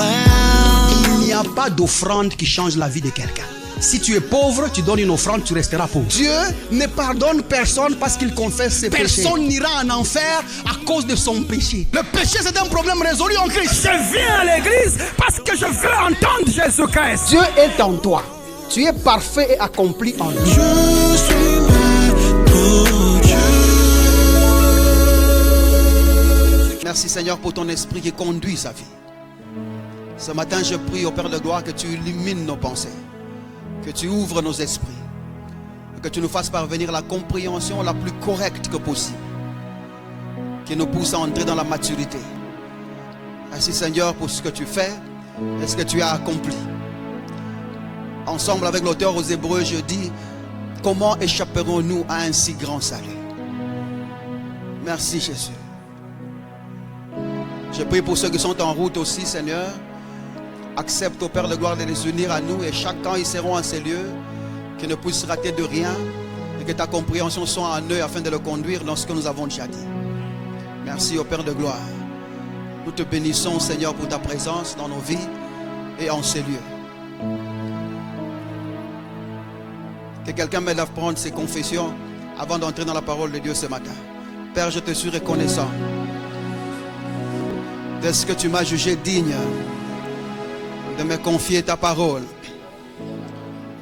Il n'y a pas d'offrande qui change la vie de quelqu'un. Si tu es pauvre, tu donnes une offrande, tu resteras pauvre. Dieu ne pardonne personne parce qu'il confesse ses péchés. Personne n'ira en enfer à cause de son péché. Le péché, c'est un problème résolu en Christ. Je viens à l'église parce que je veux entendre Jésus-Christ. Dieu est en toi. Tu es parfait et accompli en lui. Je suis né pour Dieu. Merci Seigneur pour ton esprit qui conduit sa vie. Ce matin, je prie au Père de gloire que tu illumines nos pensées, que tu ouvres nos esprits, et que tu nous fasses parvenir la compréhension la plus correcte que possible, qui nous pousse à entrer dans la maturité. Merci Seigneur pour ce que tu fais et ce que tu as accompli. Ensemble avec l'auteur aux Hébreux, je dis, comment échapperons-nous à un si grand salut? Merci Jésus. Je prie pour ceux qui sont en route aussi, Seigneur. Accepte au Père de gloire de les unir à nous et chaque temps ils seront en ces lieux, qu'ils ne puissent rater de rien et que ta compréhension soit en eux afin de le conduire dans ce que nous avons déjà dit. Merci au Père de gloire. Nous te bénissons Seigneur pour ta présence dans nos vies et en ces lieux. Que quelqu'un m'aide à prendre ses confessions avant d'entrer dans la parole de Dieu ce matin. Père, je te suis reconnaissant de ce que tu m'as jugé digne de me confier ta parole.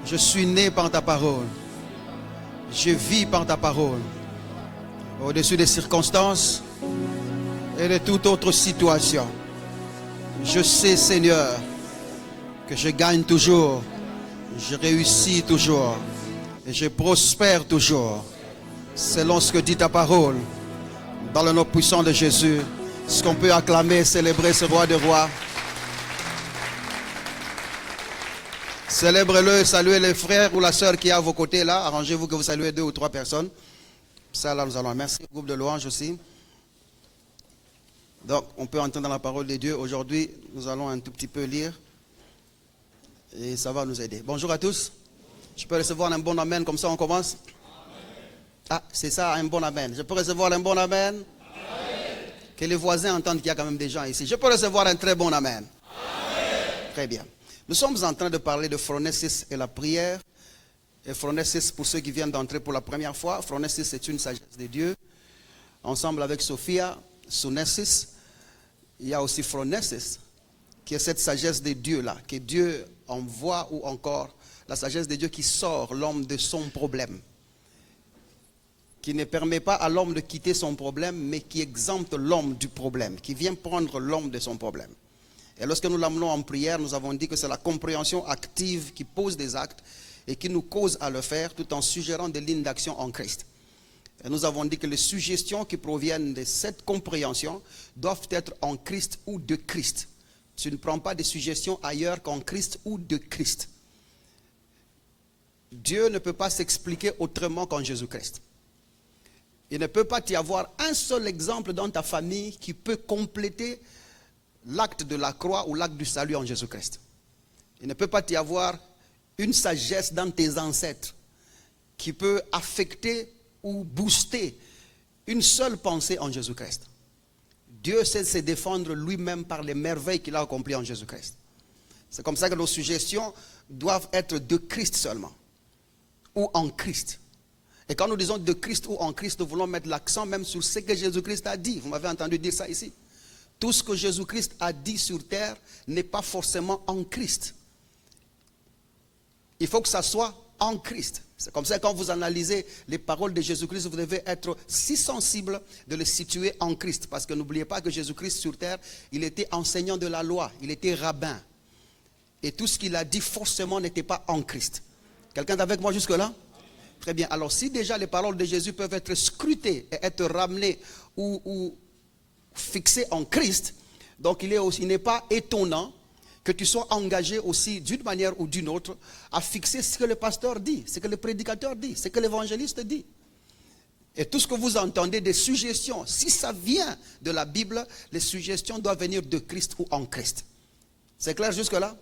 Je suis né par ta parole. Je vis par ta parole. Au-dessus des circonstances et de toute autre situation. Je sais, Seigneur, que je gagne toujours. Je réussis toujours. Et je prospère toujours. Selon ce que dit ta parole. Dans le nom puissant de Jésus. Est-ce qu'on peut acclamer, célébrer ce roi de rois? Célèbre-le, saluez les frères ou la sœur qui est à vos côtés là. Arrangez-vous que vous saluez 2 ou 3 personnes. Ça là nous allons. Merci au groupe de louanges aussi. Donc on peut entrer dans la parole de Dieu. Aujourd'hui nous allons un tout petit peu lire. Et ça va nous aider. Bonjour à tous. Je peux recevoir un bon amen comme ça on commence. Ah c'est ça un bon amen. Je peux recevoir un bon amen. Que les voisins entendent qu'il y a quand même des gens ici. Je peux recevoir un très bon amen. Très bien. Nous sommes en train de parler de phronesis et la prière. Et phronesis, pour ceux qui viennent d'entrer pour la première fois, phronesis c'est une sagesse de Dieu. Ensemble avec Sophia, sunesis, il y a aussi phronesis, qui est cette sagesse de Dieu là, que Dieu envoie ou encore la sagesse de Dieu qui sort l'homme de son problème. Qui ne permet pas à l'homme de quitter son problème, mais qui exempte l'homme du problème, qui vient prendre l'homme de son problème. Et lorsque nous l'amenons en prière, nous avons dit que c'est la compréhension active qui pose des actes et qui nous cause à le faire tout en suggérant des lignes d'action en Christ. Et nous avons dit que les suggestions qui proviennent de cette compréhension doivent être en Christ ou de Christ. Tu ne prends pas des suggestions ailleurs qu'en Christ ou de Christ. Dieu ne peut pas s'expliquer autrement qu'en Jésus-Christ. Il ne peut pas y avoir un seul exemple dans ta famille qui peut compléter l'acte de la croix ou l'acte du salut en Jésus-Christ. Il ne peut pas y avoir une sagesse dans tes ancêtres qui peut affecter ou booster une seule pensée en Jésus-Christ. Dieu sait se défendre lui-même par les merveilles qu'il a accomplies en Jésus-Christ. C'est comme ça que nos suggestions doivent être de Christ seulement ou en Christ. Et quand nous disons de Christ ou en Christ, nous voulons mettre l'accent même sur ce que Jésus-Christ a dit. Vous m'avez entendu dire ça ici. Tout ce que Jésus-Christ a dit sur terre n'est pas forcément en Christ. Il faut que ça soit en Christ. C'est comme ça que quand vous analysez les paroles de Jésus-Christ, vous devez être si sensible de les situer en Christ. Parce que n'oubliez pas que Jésus-Christ sur terre, il était enseignant de la loi, il était rabbin. Et tout ce qu'il a dit forcément n'était pas en Christ. Quelqu'un est avec moi jusque-là? Très bien. Alors si déjà les paroles de Jésus peuvent être scrutées et être ramenées ou fixé en Christ, donc il n'est pas étonnant que tu sois engagé aussi d'une manière ou d'une autre à fixer ce que le pasteur dit, ce que le prédicateur dit, ce que l'évangéliste dit. Et tout ce que vous entendez des suggestions, si ça vient de la Bible, les suggestions doivent venir de Christ ou en Christ. C'est clair jusque-là?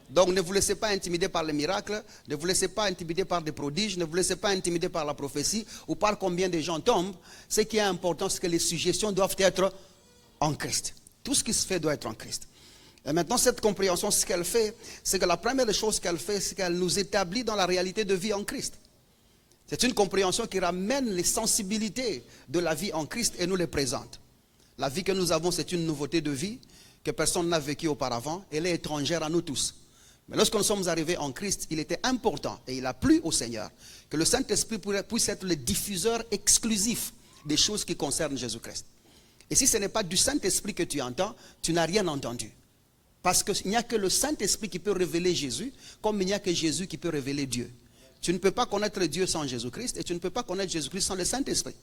Donc ne vous laissez pas intimider par les miracles, ne vous laissez pas intimider par des prodiges, ne vous laissez pas intimider par la prophétie ou par combien de gens tombent. Ce qui est important, c'est que les suggestions doivent être en Christ. Tout ce qui se fait doit être en Christ. Et maintenant, cette compréhension, ce qu'elle fait, c'est que la première des choses qu'elle fait, c'est qu'elle nous établit dans la réalité de vie en Christ. C'est une compréhension qui ramène les sensibilités de la vie en Christ et nous les présente. La vie que nous avons, c'est une nouveauté de vie que personne n'a vécue auparavant. Elle est étrangère à nous tous. Mais lorsque nous sommes arrivés en Christ, il était important et il a plu au Seigneur que le Saint-Esprit puisse être le diffuseur exclusif des choses qui concernent Jésus-Christ. Et si ce n'est pas du Saint-Esprit que tu entends, tu n'as rien entendu. Parce qu'il n'y a que le Saint-Esprit qui peut révéler Jésus, comme il n'y a que Jésus qui peut révéler Dieu. Tu ne peux pas connaître Dieu sans Jésus-Christ et tu ne peux pas connaître Jésus-Christ sans le Saint-Esprit.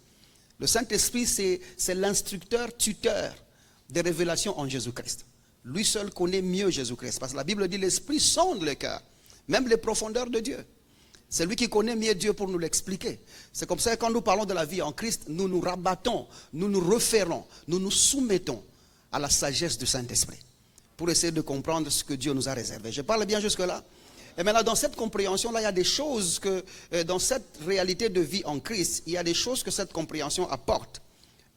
Le Saint-Esprit, c'est l'instructeur, tuteur des révélations en Jésus-Christ. Lui seul connaît mieux Jésus-Christ. Parce que la Bible dit l'Esprit sonde le cœur, même les profondeurs de Dieu. C'est lui qui connaît mieux Dieu pour nous l'expliquer. C'est comme ça que quand nous parlons de la vie en Christ, nous nous rabattons, nous nous référons, nous nous soumettons à la sagesse du Saint-Esprit pour essayer de comprendre ce que Dieu nous a réservé. Je parle bien jusque-là. Et maintenant, dans cette compréhension-là, il y a des choses que, dans cette réalité de vie en Christ, il y a des choses que cette compréhension apporte.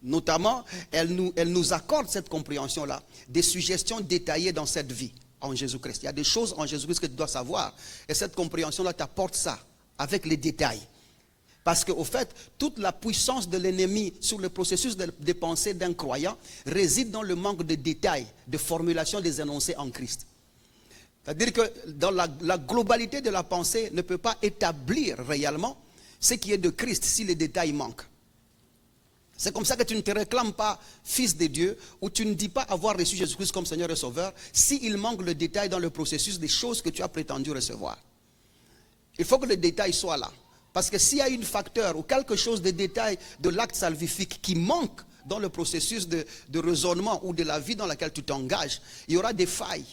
Notamment, elle nous accorde cette compréhension-là, des suggestions détaillées dans cette vie en Jésus-Christ. Il y a des choses en Jésus-Christ que tu dois savoir. Et cette compréhension-là t'apporte ça, avec les détails. Parce qu'au fait, toute la puissance de l'ennemi sur le processus de pensée d'un croyant réside dans le manque de détails, de formulation des énoncés en Christ. C'est-à-dire que dans la globalité de la pensée ne peut pas établir réellement ce qui est de Christ si les détails manquent. C'est comme ça que tu ne te réclames pas fils de Dieu ou tu ne dis pas avoir reçu Jésus-Christ comme Seigneur et Sauveur s'il manque le détail dans le processus des choses que tu as prétendu recevoir. Il faut que le détail soit là. Parce que s'il y a un facteur ou quelque chose de détail de l'acte salvifique qui manque dans le processus de raisonnement ou de la vie dans laquelle tu t'engages, il y aura des failles.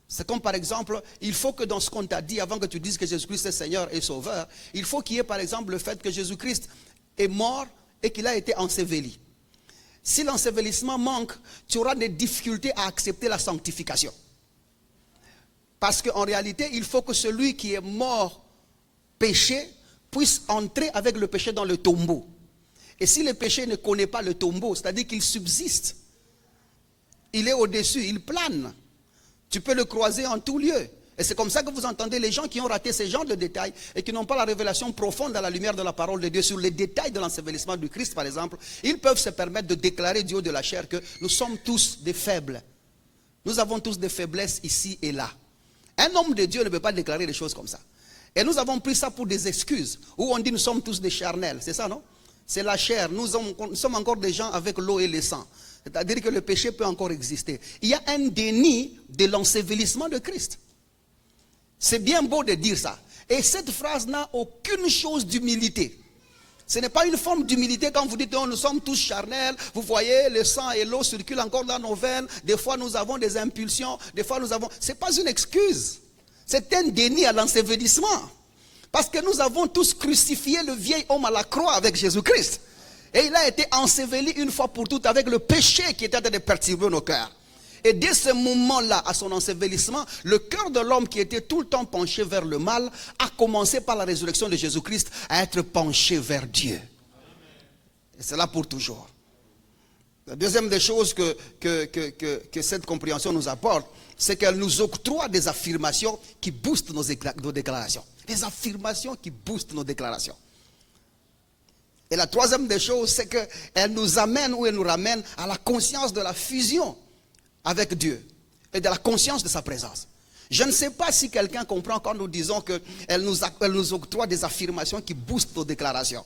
C'est comme par exemple, il faut que dans ce qu'on t'a dit avant que tu dises que Jésus-Christ est Seigneur et Sauveur, il faut qu'il y ait par exemple le fait que Jésus-Christ est mort et qu'il a été enseveli. Si l'ensevelissement manque, tu auras des difficultés à accepter la sanctification. Parce qu'en réalité, il faut que celui qui est mort péché puisse entrer avec le péché dans le tombeau. Et si le péché ne connaît pas le tombeau, c'est-à-dire qu'il subsiste, il est au-dessus, il plane. Tu peux le croiser en tout lieu. Et c'est comme ça que vous entendez les gens qui ont raté ce genre de détails et qui n'ont pas la révélation profonde à la lumière de la parole de Dieu sur les détails de l'ensevelissement du Christ, par exemple. Ils peuvent se permettre de déclarer du haut de la chair que nous sommes tous des faibles. Nous avons tous des faiblesses ici et là. Un homme de Dieu ne peut pas déclarer des choses comme ça. Et nous avons pris ça pour des excuses, où on dit nous sommes tous des charnels. C'est ça, non? C'est la chair. Nous sommes encore des gens avec l'eau et le sang. C'est-à-dire que le péché peut encore exister. Il y a un déni de l'ensevelissement de Christ. C'est bien beau de dire ça. Et cette phrase n'a aucune chose d'humilité. Ce n'est pas une forme d'humilité quand vous dites oh, nous sommes tous charnels. Vous voyez, le sang et l'eau circulent encore dans nos veines. Des fois nous avons des impulsions. Des fois nous avons... Ce n'est pas une excuse. C'est un déni à l'ensevelissement. Parce que nous avons tous crucifié le vieil homme à la croix avec Jésus-Christ. Et il a été enseveli une fois pour toutes avec le péché qui était en train de perturber nos cœurs. Et dès ce moment-là, à son ensevelissement, le cœur de l'homme qui était tout le temps penché vers le mal a commencé par la résurrection de Jésus-Christ à être penché vers Dieu. Et c'est là pour toujours. La deuxième des choses que cette compréhension nous apporte, c'est qu'elle nous octroie des affirmations qui boostent nos déclarations. Des affirmations qui boostent nos déclarations. Et la troisième des choses, c'est qu'elle nous amène ou elle nous ramène à la conscience de la fusion avec Dieu et de la conscience de sa présence. Je ne sais pas si quelqu'un comprend quand nous disons qu'elle nous octroie des affirmations qui boostent nos déclarations.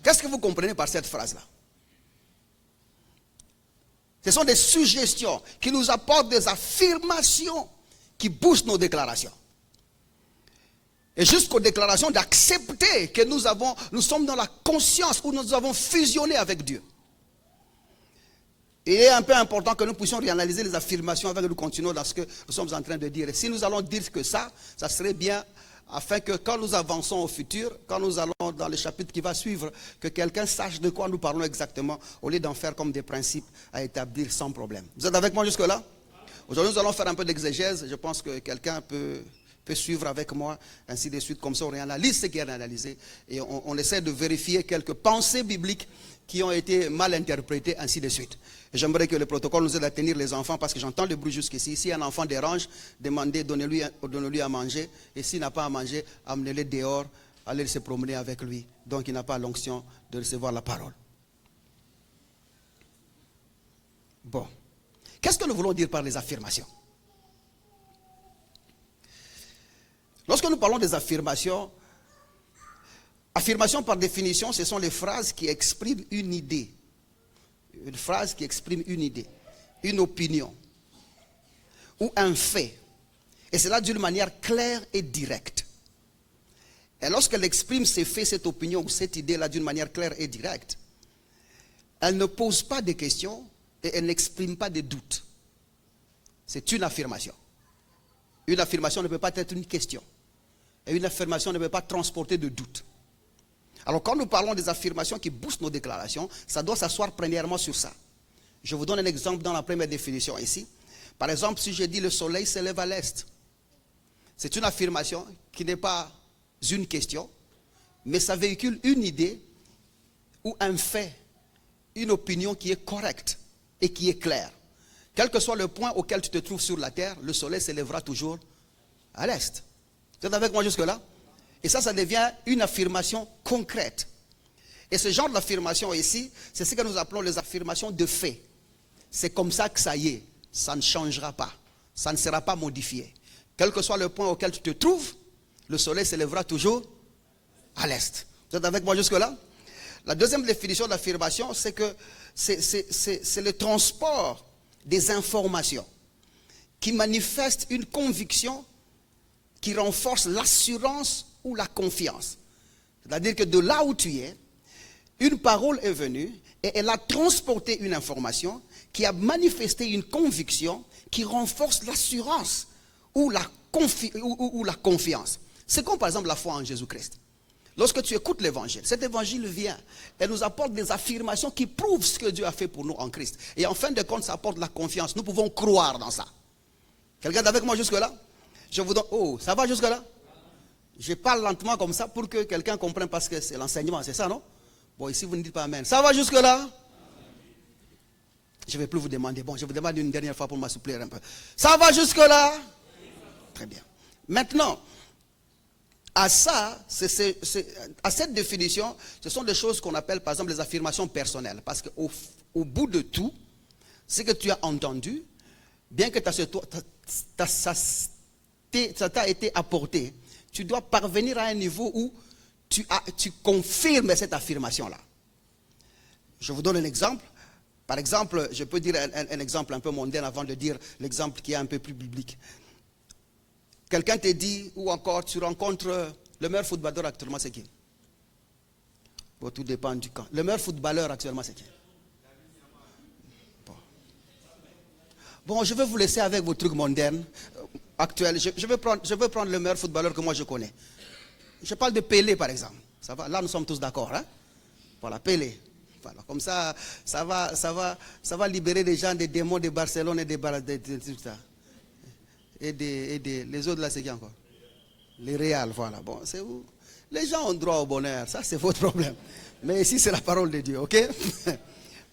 Qu'est-ce que vous comprenez par cette phrase-là? Ce sont des suggestions qui nous apportent des affirmations qui boostent nos déclarations. Et jusqu'aux déclarations d'accepter que nous sommes dans la conscience où nous avons fusionné avec Dieu. Il est un peu important que nous puissions réanalyser les affirmations avant que nous continuions dans ce que nous sommes en train de dire. Et si nous allons dire que ça serait bien afin que quand nous avançons au futur, quand nous allons dans le chapitre qui va suivre, que quelqu'un sache de quoi nous parlons exactement, au lieu d'en faire comme des principes à établir sans problème. Vous êtes avec moi jusque-là? Aujourd'hui, nous allons faire un peu d'exégèse. Je pense que quelqu'un peut peut suivre avec moi, ainsi de suite. Comme ça, on réanalyse ce qui est réalisé et on essaie de vérifier quelques pensées bibliques qui ont été mal interprétées, ainsi de suite. Et j'aimerais que le protocole nous aide à tenir les enfants parce que j'entends le bruit jusqu'ici. Si un enfant dérange, demandez, donnez-lui à manger. Et s'il n'a pas à manger, amenez-le dehors, allez se promener avec lui. Donc il n'a pas l'onction de recevoir la parole. Bon. Qu'est-ce que nous voulons dire par les affirmations? Lorsque nous parlons des affirmations, affirmations par définition, ce sont les phrases qui expriment une idée. Une phrase qui exprime une idée, une opinion ou un fait. Et cela d'une manière claire et directe. Et lorsqu'elle exprime ces faits, cette opinion ou cette idée-là d'une manière claire et directe, elle ne pose pas de questions et elle n'exprime pas de doutes. C'est une affirmation. Une affirmation ne peut pas être une question. Et une affirmation ne peut pas transporter de doute. Alors quand nous parlons des affirmations qui boostent nos déclarations, ça doit s'asseoir premièrement sur ça. Je vous donne un exemple dans la première définition ici. Par exemple, si je dis le soleil se lève à l'est, c'est une affirmation qui n'est pas une question, mais ça véhicule une idée ou un fait, une opinion qui est correcte et qui est claire. Quel que soit le point auquel tu te trouves sur la terre, le soleil se lèvera toujours à l'est. Vous êtes avec moi jusque-là? Et ça devient une affirmation concrète. Et ce genre d'affirmation ici, c'est ce que nous appelons les affirmations de fait. C'est comme ça que ça y est, ça ne changera pas, ça ne sera pas modifié. Quel que soit le point auquel tu te trouves, le soleil se lèvera toujours à l'est. Vous êtes avec moi jusque-là? La deuxième définition d'affirmation, c'est que c'est le transport des informations qui manifestent une conviction qui renforce l'assurance ou la confiance. C'est-à-dire que de là où tu es, une parole est venue et elle a transporté une information qui a manifesté une conviction qui renforce l'assurance ou la confiance. C'est comme par exemple la foi en Jésus-Christ. Lorsque tu écoutes l'évangile, cet évangile vient et nous apporte des affirmations qui prouvent ce que Dieu a fait pour nous en Christ. Et en fin de compte, ça apporte la confiance. Nous pouvons croire dans ça. Quelqu'un est avec moi jusque-là? Je vous donne... Oh, ça va jusque-là? Je parle lentement comme ça pour que quelqu'un comprenne parce que c'est l'enseignement, c'est ça, non? Bon, ici vous ne dites pas amen. Ça va jusque-là? Je ne vais plus vous demander. Bon, je vous demande une dernière fois pour m'assouplir un peu. Ça va jusque-là? Très bien. Maintenant, à ça, à cette définition, ce sont des choses qu'on appelle par exemple les affirmations personnelles. Parce qu'au bout de tout, ce que tu as entendu, bien que ça t'a été apporté, tu dois parvenir à un niveau où tu confirmes cette affirmation-là. Je vous donne un exemple. Par exemple, je peux dire un exemple un peu mondain avant de dire l'exemple qui est un peu plus biblique. Quelqu'un te dit, ou encore tu rencontres le meilleur footballeur actuellement, c'est qui? Bon, tout dépend du camp. Le meilleur footballeur actuellement, c'est qui? Bon, je vais vous laisser avec vos trucs modernes, actuels. Je vais prendre le meilleur footballeur que moi je connais. Je parle de Pelé, par exemple. Ça va? Là, nous sommes tous d'accord. Hein? Voilà, Pelé. Voilà, comme ça va libérer les gens des démons de Barcelone et tout ça. Et les autres là, c'est qui encore? Les Real, voilà. Bon, c'est où? Les gens ont droit au bonheur, ça c'est votre problème. Mais ici c'est la parole de Dieu, ok?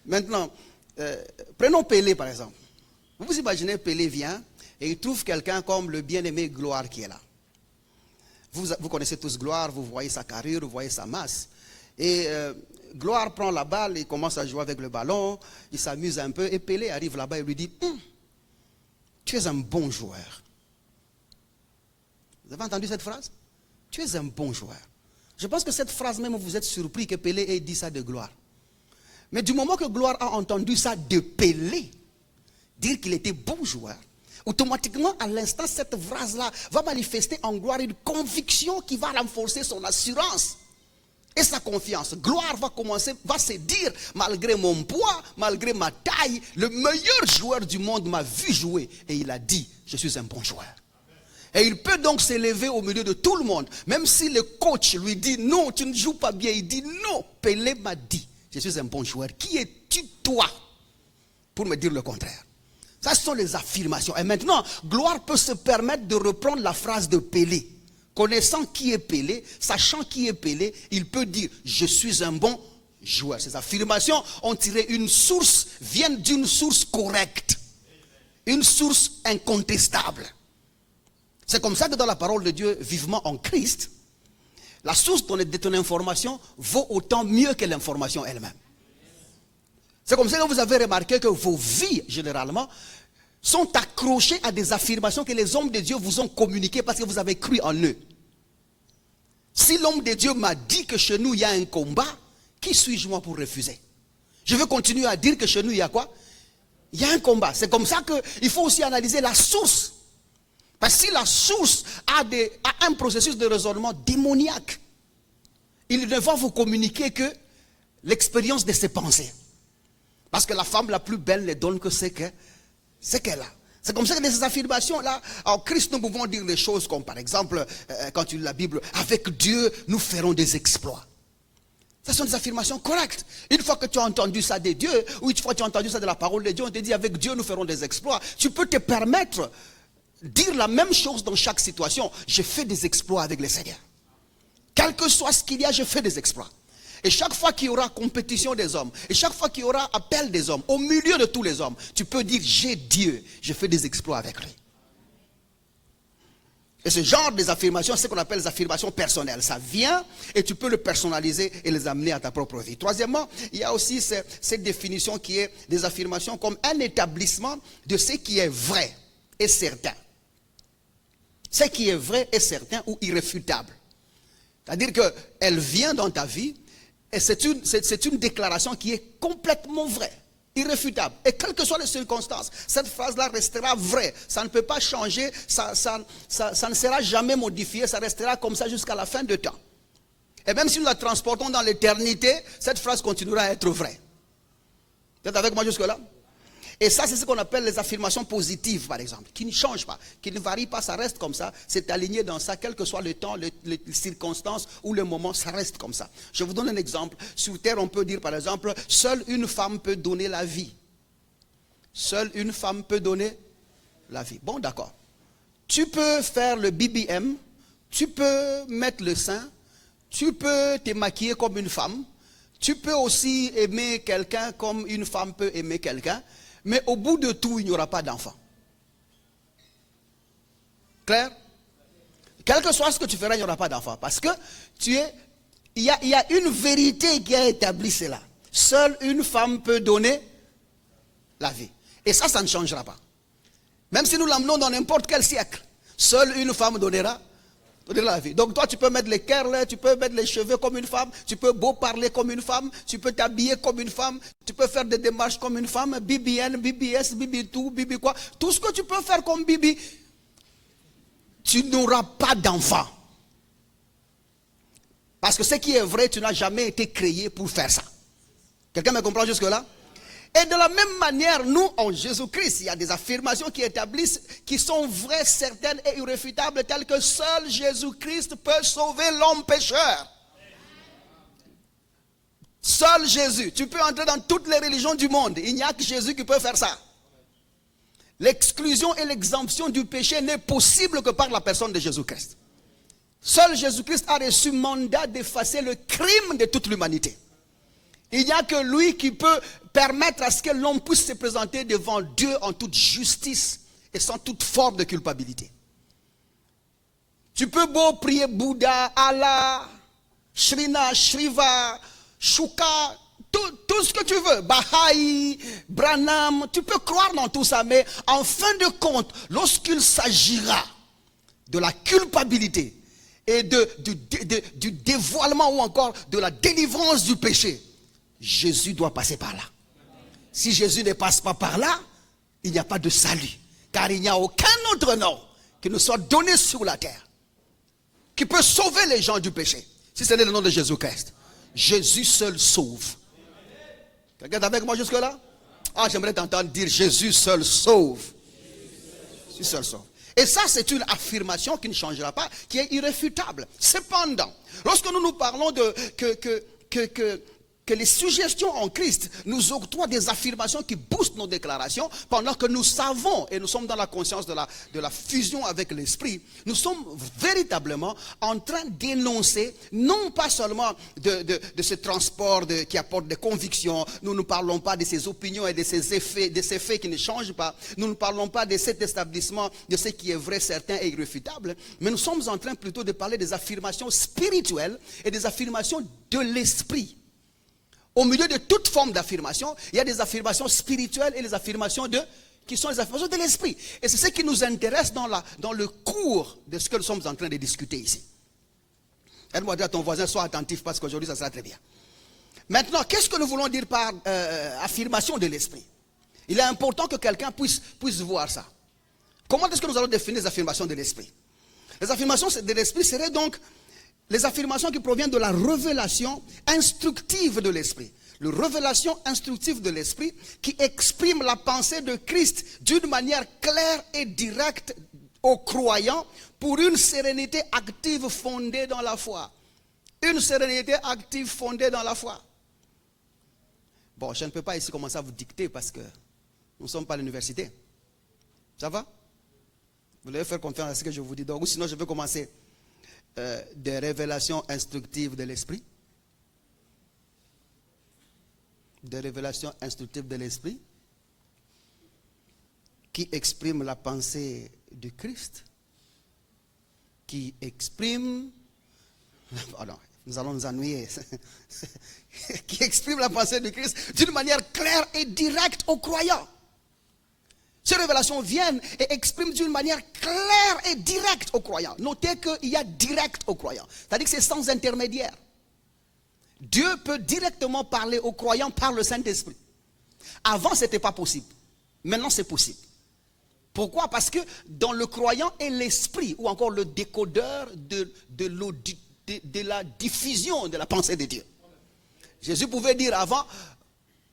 Maintenant, prenons Pelé par exemple. Vous vous imaginez, Pelé vient et il trouve quelqu'un comme le bien-aimé Gloire qui est là. Vous connaissez tous Gloire, vous voyez sa carrure, vous voyez sa masse. Et Gloire prend la balle, il commence à jouer avec le ballon, il s'amuse un peu et Pelé arrive là-bas et lui dit tu es un bon joueur. Vous avez entendu cette phrase? Tu es un bon joueur. Je pense que cette phrase même, vous êtes surpris que Pelé ait dit ça de Gloire. Mais du moment que Gloire a entendu ça de Pelé, dire qu'il était bon joueur, automatiquement, à l'instant, cette phrase-là va manifester en Gloire une conviction qui va renforcer son assurance et sa confiance. Gloire va se dire, malgré mon poids, malgré ma taille, le meilleur joueur du monde m'a vu jouer. Et il a dit, je suis un bon joueur. Et il peut donc s'élever au milieu de tout le monde. Même si le coach lui dit, non, tu ne joues pas bien. Il dit, non, Pelé m'a dit, je suis un bon joueur. Qui es-tu toi pour me dire le contraire? Ça, ce sont les affirmations. Et maintenant, Gloire peut se permettre de reprendre la phrase de Pelé. Connaissant qui est Pelé, sachant qui est Pelé, il peut dire « Je suis un bon joueur ». Ces affirmations ont tiré une source, viennent d'une source correcte. Une source incontestable. C'est comme ça que dans la parole de Dieu, vivement en Christ, la source de ton information vaut autant mieux que l'information elle-même. C'est comme ça que vous avez remarqué que vos vies, généralement, sont accrochées à des affirmations que les hommes de Dieu vous ont communiquées parce que vous avez cru en eux. Si l'homme de Dieu m'a dit que chez nous, il y a un combat, qui suis-je moi pour refuser? Je veux continuer à dire que chez nous, il y a quoi? Il y a un combat. C'est comme ça qu'il faut aussi analyser la source. Parce que si la source a un processus de raisonnement démoniaque, il ne va vous communiquer que l'expérience de ses pensées. Parce que la femme la plus belle ne donne que ce qu'elle a. C'est comme ça que dans ces affirmations-là, en Christ, nous pouvons dire des choses comme par exemple, quand tu lis la Bible, avec Dieu, nous ferons des exploits. Ce sont des affirmations correctes. Une fois que tu as entendu ça de Dieu, ou une fois que tu as entendu ça de la parole de Dieu, on te dit avec Dieu, nous ferons des exploits. Tu peux te permettre de dire la même chose dans chaque situation. Je fais des exploits avec le Seigneur. Quel que soit ce qu'il y a, je fais des exploits. Et chaque fois qu'il y aura compétition des hommes, et chaque fois qu'il y aura appel des hommes, au milieu de tous les hommes, tu peux dire, j'ai Dieu, je fais des exploits avec lui. Et ce genre des affirmations, c'est ce qu'on appelle les affirmations personnelles. Ça vient et tu peux le personnaliser et les amener à ta propre vie. Troisièmement, il y a aussi cette définition qui est des affirmations comme un établissement de ce qui est vrai et certain. Ce qui est vrai et certain ou irréfutable. C'est-à-dire qu'elle vient dans ta vie et c'est une déclaration qui est complètement vraie, irréfutable. Et quelles que soient les circonstances, cette phrase-là restera vraie. Ça ne peut pas changer, ça ne sera jamais modifié, ça restera comme ça jusqu'à la fin de temps. Et même si nous la transportons dans l'éternité, cette phrase continuera à être vraie. Vous êtes avec moi jusque-là? Et ça, c'est ce qu'on appelle les affirmations positives, par exemple, qui ne changent pas, qui ne varient pas, ça reste comme ça, c'est aligné dans ça, quel que soit le temps, les circonstances ou le moment, ça reste comme ça. Je vous donne un exemple. Sur terre, on peut dire, par exemple, seule une femme peut donner la vie. Seule une femme peut donner la vie. Bon, d'accord. Tu peux faire le BBM, tu peux mettre le sein, tu peux te maquiller comme une femme, tu peux aussi aimer quelqu'un comme une femme peut aimer quelqu'un. Mais au bout de tout, il n'y aura pas d'enfant. Clair? Quel que soit ce que tu feras, il n'y aura pas d'enfant. Parce que il y a une vérité qui a établi cela. Seule une femme peut donner la vie. Et ça ne changera pas. Même si nous l'emmenons dans n'importe quel siècle. Seule une femme donnera la vie. Donc toi, tu peux mettre les curls, tu peux mettre les cheveux comme une femme, tu peux beau parler comme une femme, tu peux t'habiller comme une femme, tu peux faire des démarches comme une femme, BBN, BBS, BB2, BB quoi. Tout ce que tu peux faire comme Bibi, tu n'auras pas d'enfant. Parce que ce qui est vrai, tu n'as jamais été créé pour faire ça. Quelqu'un me comprend jusque-là? Et de la même manière, nous, en Jésus-Christ, il y a des affirmations qui établissent, qui sont vraies, certaines et irréfutables, telles que seul Jésus-Christ peut sauver l'homme pécheur. Seul Jésus. Tu peux entrer dans toutes les religions du monde. Il n'y a que Jésus qui peut faire ça. L'exclusion et l'exemption du péché n'est possible que par la personne de Jésus-Christ. Seul Jésus-Christ a reçu mandat d'effacer le crime de toute l'humanité. Il n'y a que lui qui peut permettre à ce que l'homme puisse se présenter devant Dieu en toute justice et sans toute forme de culpabilité. Tu peux beau prier Bouddha, Allah, Shrina, Shriva, Shuka, tout ce que tu veux, Baha'i, Branham, tu peux croire dans tout ça, mais en fin de compte, lorsqu'il s'agira de la culpabilité et du dévoilement ou encore de la délivrance du péché, Jésus doit passer par là. Si Jésus ne passe pas par là, il n'y a pas de salut. Car il n'y a aucun autre nom qui nous soit donné sur la terre qui peut sauver les gens du péché. Si ce n'est le nom de Jésus-Christ. Jésus seul sauve. Quelqu'un est avec moi jusque là? Ah, j'aimerais t'entendre dire Jésus seul sauve. Jésus seul sauve. Et ça, c'est une affirmation qui ne changera pas, qui est irréfutable. Cependant, lorsque nous parlons de que les suggestions en Christ nous octroient des affirmations qui boostent nos déclarations, pendant que nous savons, et nous sommes dans la conscience de la fusion avec l'esprit, nous sommes véritablement en train d'énoncer, non pas seulement de ce transport qui apporte des convictions, nous ne parlons pas de ces opinions et de ces faits qui ne changent pas, nous ne parlons pas de cet établissement, de ce qui est vrai, certain et irréfutable, mais nous sommes en train plutôt de parler des affirmations spirituelles et des affirmations de l'esprit. Au milieu de toute forme d'affirmation, il y a des affirmations spirituelles et les affirmations qui sont les affirmations de l'esprit. Et c'est ce qui nous intéresse dans le cours de ce que nous sommes en train de discuter ici. Aide-moi à dire à ton voisin, sois attentif parce qu'aujourd'hui ça sera très bien. Maintenant, qu'est-ce que nous voulons dire par affirmation de l'esprit? Il est important que quelqu'un puisse voir ça. Comment est-ce que nous allons définir les affirmations de l'esprit? Les affirmations de l'esprit seraient donc les affirmations qui proviennent de la révélation instructive de l'esprit. La révélation instructive de l'esprit qui exprime la pensée de Christ d'une manière claire et directe aux croyants pour une sérénité active fondée dans la foi. Une sérénité active fondée dans la foi. Bon, je ne peux pas ici commencer à vous dicter parce que nous ne sommes pas à l'université. Ça va? Vous devez faire confiance à ce que je vous dis. Donc, ou sinon, je vais commencer. Des révélations instructives de l'esprit. Des révélations instructives de l'esprit qui expriment la pensée du Christ, qui expriment, oh non, nous allons nous ennuyer, qui exprime la pensée du Christ d'une manière claire et directe aux croyants. Ces révélations viennent et expriment d'une manière claire et directe aux croyants. Notez qu'il y a direct aux croyants. C'est-à-dire que c'est sans intermédiaire. Dieu peut directement parler aux croyants par le Saint-Esprit. Avant, ce n'était pas possible. Maintenant, c'est possible. Pourquoi? Parce que dans le croyant est l'esprit, ou encore le décodeur de la diffusion de la pensée de Dieu. Jésus pouvait dire avant,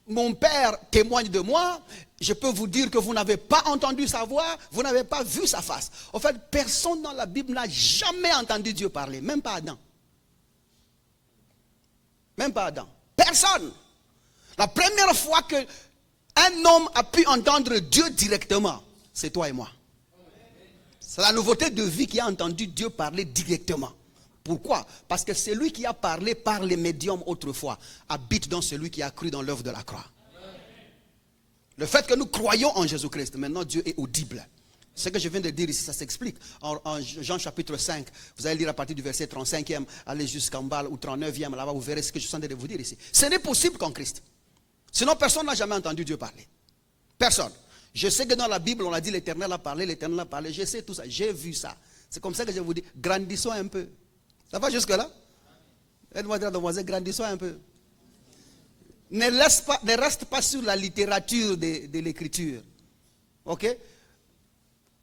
mon Père témoigne de moi, je peux vous dire que vous n'avez pas entendu sa voix, vous n'avez pas vu sa face. En fait, personne dans la Bible n'a jamais entendu Dieu parler, même pas Adam. Même pas Adam. Personne. La première fois qu'un homme a pu entendre Dieu directement, c'est toi et moi. C'est la nouveauté de vie qui a entendu Dieu parler directement. Pourquoi? Parce que celui qui a parlé par les médiums autrefois habite dans celui qui a cru dans l'œuvre de la croix. Le fait que nous croyons en Jésus-Christ, maintenant Dieu est audible. Ce que je viens de dire ici, ça s'explique. En Jean chapitre 5, vous allez lire à partir du verset 35e, allez jusqu'en bas, ou 39e, là-bas vous verrez ce que je suis en train de vous dire ici. Ce n'est possible qu'en Christ. Sinon personne n'a jamais entendu Dieu parler. Personne. Je sais que dans la Bible on a dit l'Éternel a parlé, je sais tout ça, j'ai vu ça. C'est comme ça que je vous dis, grandissons un peu. Ça va jusque-là? Aide-moi à dire à ton voisin, grandissons un peu. Ne reste pas sur la littérature de l'écriture. Ok?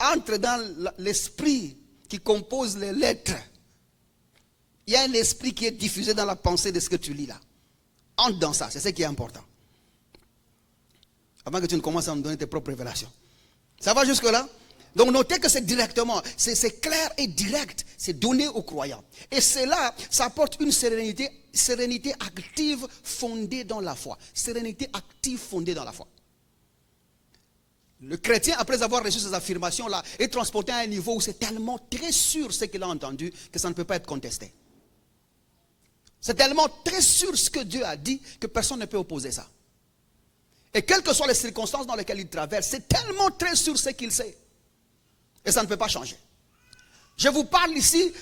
Entre dans l'esprit qui compose les lettres. Il y a un esprit qui est diffusé dans la pensée de ce que tu lis là. Entre dans ça, c'est ce qui est important. Avant que tu ne commences à me donner tes propres révélations. Ça va jusque-là? Donc notez que c'est directement, c'est clair et direct, c'est donné aux croyants. Et cela, ça apporte une sérénité active fondée dans la foi. Sérénité active fondée dans la foi. Le chrétien, après avoir reçu ces affirmations-là, est transporté à un niveau où c'est tellement très sûr ce qu'il a entendu que ça ne peut pas être contesté. C'est tellement très sûr ce que Dieu a dit que personne ne peut opposer ça. Et quelles que soient les circonstances dans lesquelles il traverse, c'est tellement très sûr ce qu'il sait. Et ça ne peut pas changer. Je vous parle ici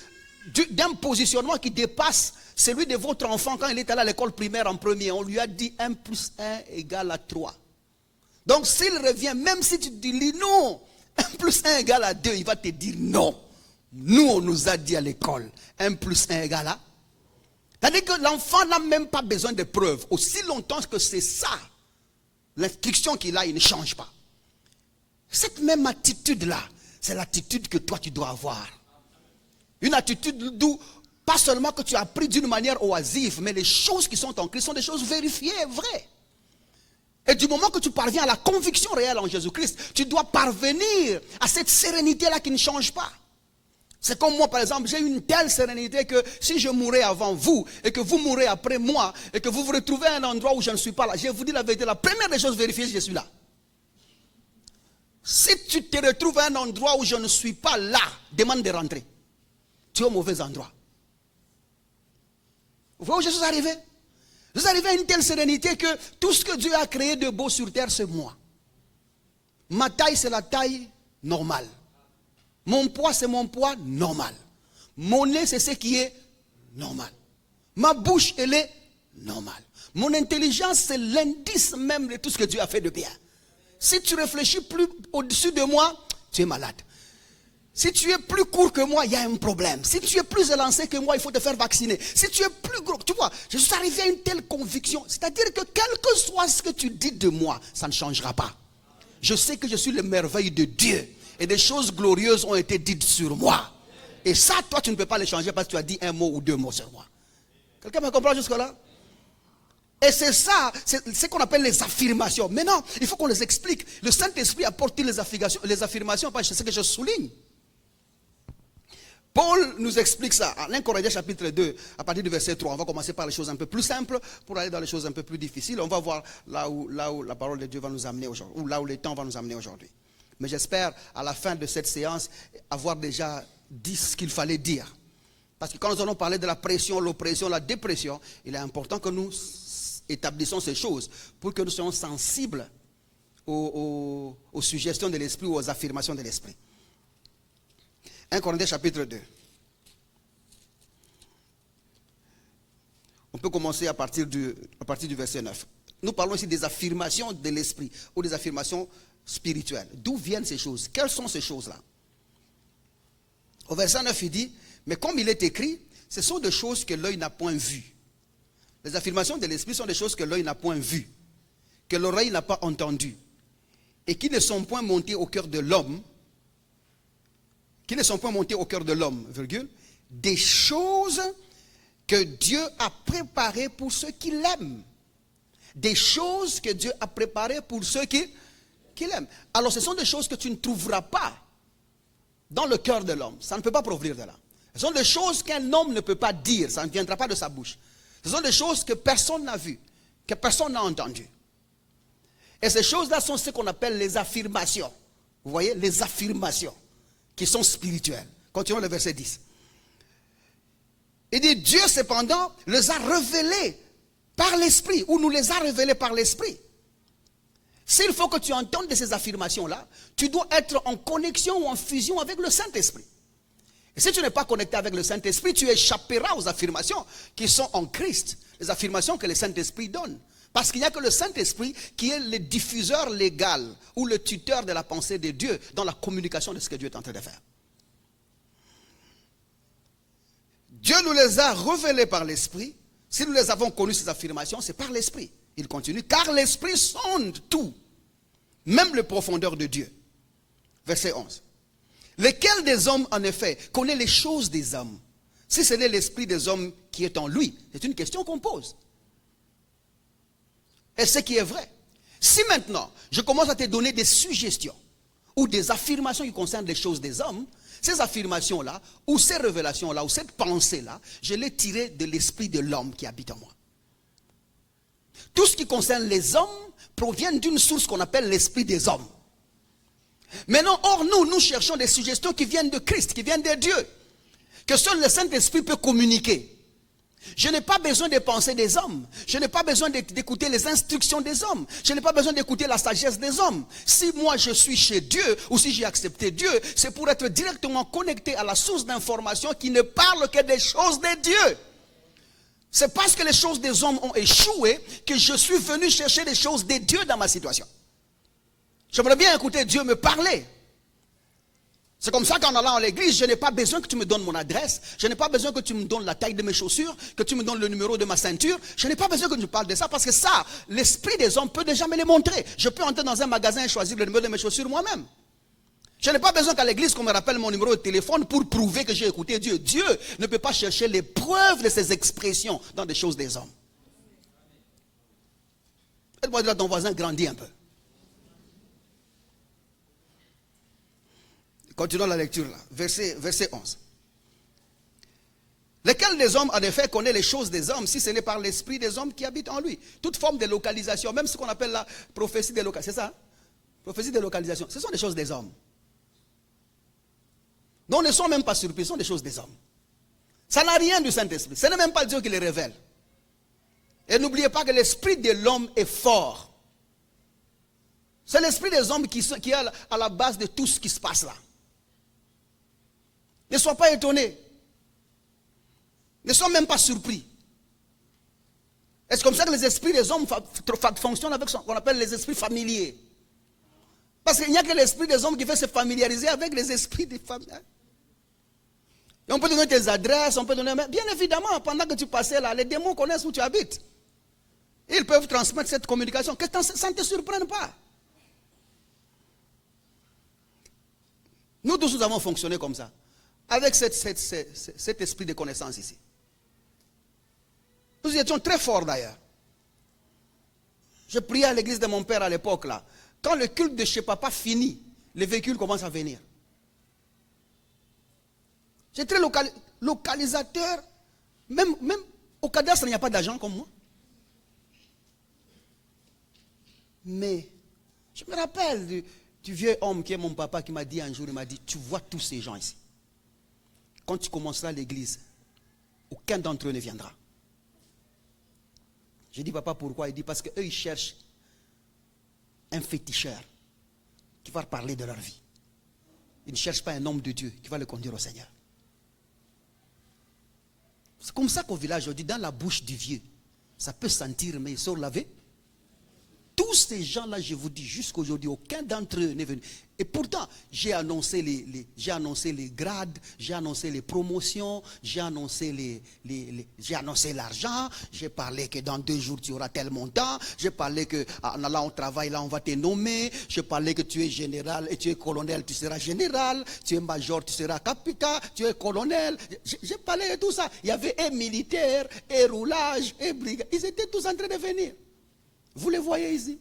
d'un positionnement qui dépasse celui de votre enfant quand il est allé à l'école primaire en premier. On lui a dit 1 plus 1 égale à 3. Donc s'il revient, même si tu dis non, 1 plus 1 égale à 2, il va te dire non. Nous, on nous a dit à l'école, 1 plus 1 égale à. C'est-à-dire que l'enfant n'a même pas besoin de preuves. Aussi longtemps que c'est ça, l'instruction qu'il a, il ne change pas. Cette même attitude-là, c'est l'attitude que toi tu dois avoir. Une attitude d'où, pas seulement que tu as appris d'une manière oisive, mais les choses qui sont en Christ sont des choses vérifiées, vraies. Et du moment que tu parviens à la conviction réelle en Jésus-Christ, tu dois parvenir à cette sérénité-là qui ne change pas. C'est comme moi, par exemple, j'ai une telle sérénité que si je mourais avant vous et que vous mourrez après moi et que vous vous retrouvez à un endroit où je ne suis pas là, je vous dis la vérité, la première des choses, vérifiez si je suis là. Si tu te retrouves à un endroit où je ne suis pas là, demande de rentrer. Tu es au mauvais endroit. Vous voyez où je suis arrivé? Je suis arrivé à une telle sérénité que tout ce que Dieu a créé de beau sur terre, c'est moi. Ma taille, c'est la taille normale. Mon poids, c'est mon poids normal. Mon nez, c'est ce qui est normal. Ma bouche, elle est normale. Mon intelligence, c'est l'indice même de tout ce que Dieu a fait de bien. Si tu réfléchis plus au-dessus de moi, tu es malade. Si tu es plus court que moi, il y a un problème. Si tu es plus élancé que moi, il faut te faire vacciner. Si tu es plus gros, tu vois, je suis arrivé à une telle conviction. C'est-à-dire que quel que soit ce que tu dis de moi, ça ne changera pas. Je sais que je suis le merveille de Dieu. Et des choses glorieuses ont été dites sur moi. Et ça, toi, tu ne peux pas les changer parce que tu as dit un mot ou deux mots sur moi. Quelqu'un me comprend jusque-là? Et c'est ça, c'est ce qu'on appelle les affirmations. Maintenant, il faut qu'on les explique. Le Saint-Esprit apporte les affirmations, parce que c'est ce que je souligne. Paul nous explique ça. À 1 Corinthiens chapitre 2, à partir du verset 3. On va commencer par les choses un peu plus simples pour aller dans les choses un peu plus difficiles. On va voir là où la parole de Dieu va nous amener aujourd'hui, ou là où le temps va nous amener aujourd'hui. Mais j'espère, à la fin de cette séance, avoir déjà dit ce qu'il fallait dire. Parce que quand nous allons parler de la pression, l'oppression, la dépression, il est important que nous établissons ces choses pour que nous soyons sensibles aux suggestions de l'esprit ou aux affirmations de l'esprit. 1 Corinthiens chapitre 2. On peut commencer à partir du verset 9. Nous parlons ici des affirmations de l'esprit ou des affirmations spirituelles. D'où viennent ces choses? Quelles sont ces choses-là? Au verset 9, il dit, mais comme il est écrit, ce sont des choses que l'œil n'a point vues. Les affirmations de l'esprit sont des choses que l'œil n'a point vues, que l'oreille n'a pas entendues, et qui ne sont point montées au cœur de l'homme, virgule, des choses que Dieu a préparées pour ceux qui l'aiment. Des choses que Dieu a préparées pour ceux qui l'aiment. Alors ce sont des choses que tu ne trouveras pas dans le cœur de l'homme. Ça ne peut pas provenir de là. Ce sont des choses qu'un homme ne peut pas dire. Ça ne viendra pas de sa bouche. Ce sont des choses que personne n'a vues, que personne n'a entendues. Et ces choses-là sont ce qu'on appelle les affirmations. Vous voyez, les affirmations qui sont spirituelles. Continuons le verset 10. Il dit, Dieu cependant les a révélées par l'esprit, ou nous les a révélées par l'esprit. S'il faut que tu entendes de ces affirmations-là, tu dois être en connexion ou en fusion avec le Saint-Esprit. Et si tu n'es pas connecté avec le Saint-Esprit, tu échapperas aux affirmations qui sont en Christ, les affirmations que le Saint-Esprit donne. Parce qu'il n'y a que le Saint-Esprit qui est le diffuseur légal ou le tuteur de la pensée de Dieu dans la communication de ce que Dieu est en train de faire. Dieu nous les a révélées par l'Esprit. Si nous les avons connues, ces affirmations, c'est par l'Esprit. Il continue, car l'Esprit sonde tout, même les profondeurs de Dieu. Verset 11. Lequel des hommes, en effet, connaît les choses des hommes? Si ce n'est l'esprit des hommes qui est en lui, c'est une question qu'on pose. Et ce qui est vrai. Si maintenant, je commence à te donner des suggestions ou des affirmations qui concernent les choses des hommes, ces affirmations-là, ou ces révélations-là, ou cette pensée-là, je l'ai tirée de l'esprit de l'homme qui habite en moi. Tout ce qui concerne les hommes provient d'une source qu'on appelle l'esprit des hommes. Maintenant, or nous cherchons des suggestions qui viennent de Christ, qui viennent de Dieu, que seul le Saint-Esprit peut communiquer. Je n'ai pas besoin des pensées des hommes. Je n'ai pas besoin d'écouter les instructions des hommes. Je n'ai pas besoin d'écouter la sagesse des hommes. Si moi je suis chez Dieu, ou si j'ai accepté Dieu, c'est pour être directement connecté à la source d'information qui ne parle que des choses de Dieu. C'est parce que les choses des hommes ont échoué que je suis venu chercher les choses de Dieu dans ma situation. J'aimerais bien écouter Dieu me parler. C'est comme ça qu'en allant à l'église, je n'ai pas besoin que tu me donnes mon adresse. Je n'ai pas besoin que tu me donnes la taille de mes chaussures, que tu me donnes le numéro de ma ceinture. Je n'ai pas besoin que tu me parles de ça parce que ça, l'esprit des hommes peut déjà me les montrer. Je peux entrer dans un magasin et choisir le numéro de mes chaussures moi-même. Je n'ai pas besoin qu'à l'église qu'on me rappelle mon numéro de téléphone pour prouver que j'ai écouté Dieu. Dieu ne peut pas chercher les preuves de ses expressions dans des choses des hommes. Aide-moi à dire à ton voisin, grandis un peu. Continuons la lecture là. Verset 11. Lequel des hommes, en effet, connaît les choses des hommes, si ce n'est par l'esprit des hommes qui habitent en lui? Toute forme de localisation, même ce qu'on appelle la prophétie de localisation, c'est ça? Prophétie de localisation, ce sont des choses des hommes. Donc ne sont même pas surpris, ce sont des choses des hommes. Ça n'a rien du Saint-Esprit. Ce n'est même pas Dieu qui les révèle. Et n'oubliez pas que l'esprit de l'homme est fort. C'est l'esprit des hommes qui est à la base de tout ce qui se passe là. Ne sois pas étonné. Ne sois même pas surpris. C'est comme ça que les esprits des hommes fonctionnent avec ce qu'on appelle les esprits familiers. Parce qu'il n'y a que l'esprit des hommes qui fait se familiariser avec les esprits des familles. Et on peut donner tes adresses, on peut donner... Mais bien évidemment, pendant que tu passais là, les démons connaissent où tu habites. Ils peuvent transmettre cette communication. Que ça ne te surprenne pas. Nous tous, nous avons fonctionné comme ça. Avec cet esprit de connaissance ici. Nous étions très forts d'ailleurs. Je priais à l'église de mon père à l'époque là. Quand le culte de chez papa finit, les véhicules commencent à venir. J'étais localisateur. Même au cadastre, il n'y a pas d'agent comme moi. Mais je me rappelle du vieux homme qui est mon papa qui m'a dit un jour, il m'a dit, tu vois tous ces gens ici. Quand tu commenceras l'église, aucun d'entre eux ne viendra. J'ai dit, papa, pourquoi? Il dit, parce qu'eux, ils cherchent un féticheur qui va parler de leur vie. Ils ne cherchent pas un homme de Dieu qui va le conduire au Seigneur. C'est comme ça qu'au village, aujourd'hui, dans la bouche du vieux, ça peut sentir, mais ils sont lavés. Tous ces gens-là, je vous dis, jusqu'aujourd'hui, aucun d'entre eux n'est venu. Et pourtant, j'ai annoncé les grades, j'ai annoncé les promotions, j'ai annoncé l'argent, j'ai parlé que dans 2 jours, tu auras tel montant, j'ai parlé qu'en allant au travail, là, on va te nommer, j'ai parlé que tu es général et tu es colonel, tu seras général, tu es major, tu seras capitaine, tu es colonel. J'ai parlé de tout ça. Il y avait et militaire, et roulage, et brigade. Ils étaient tous en train de venir. Vous les voyez ici.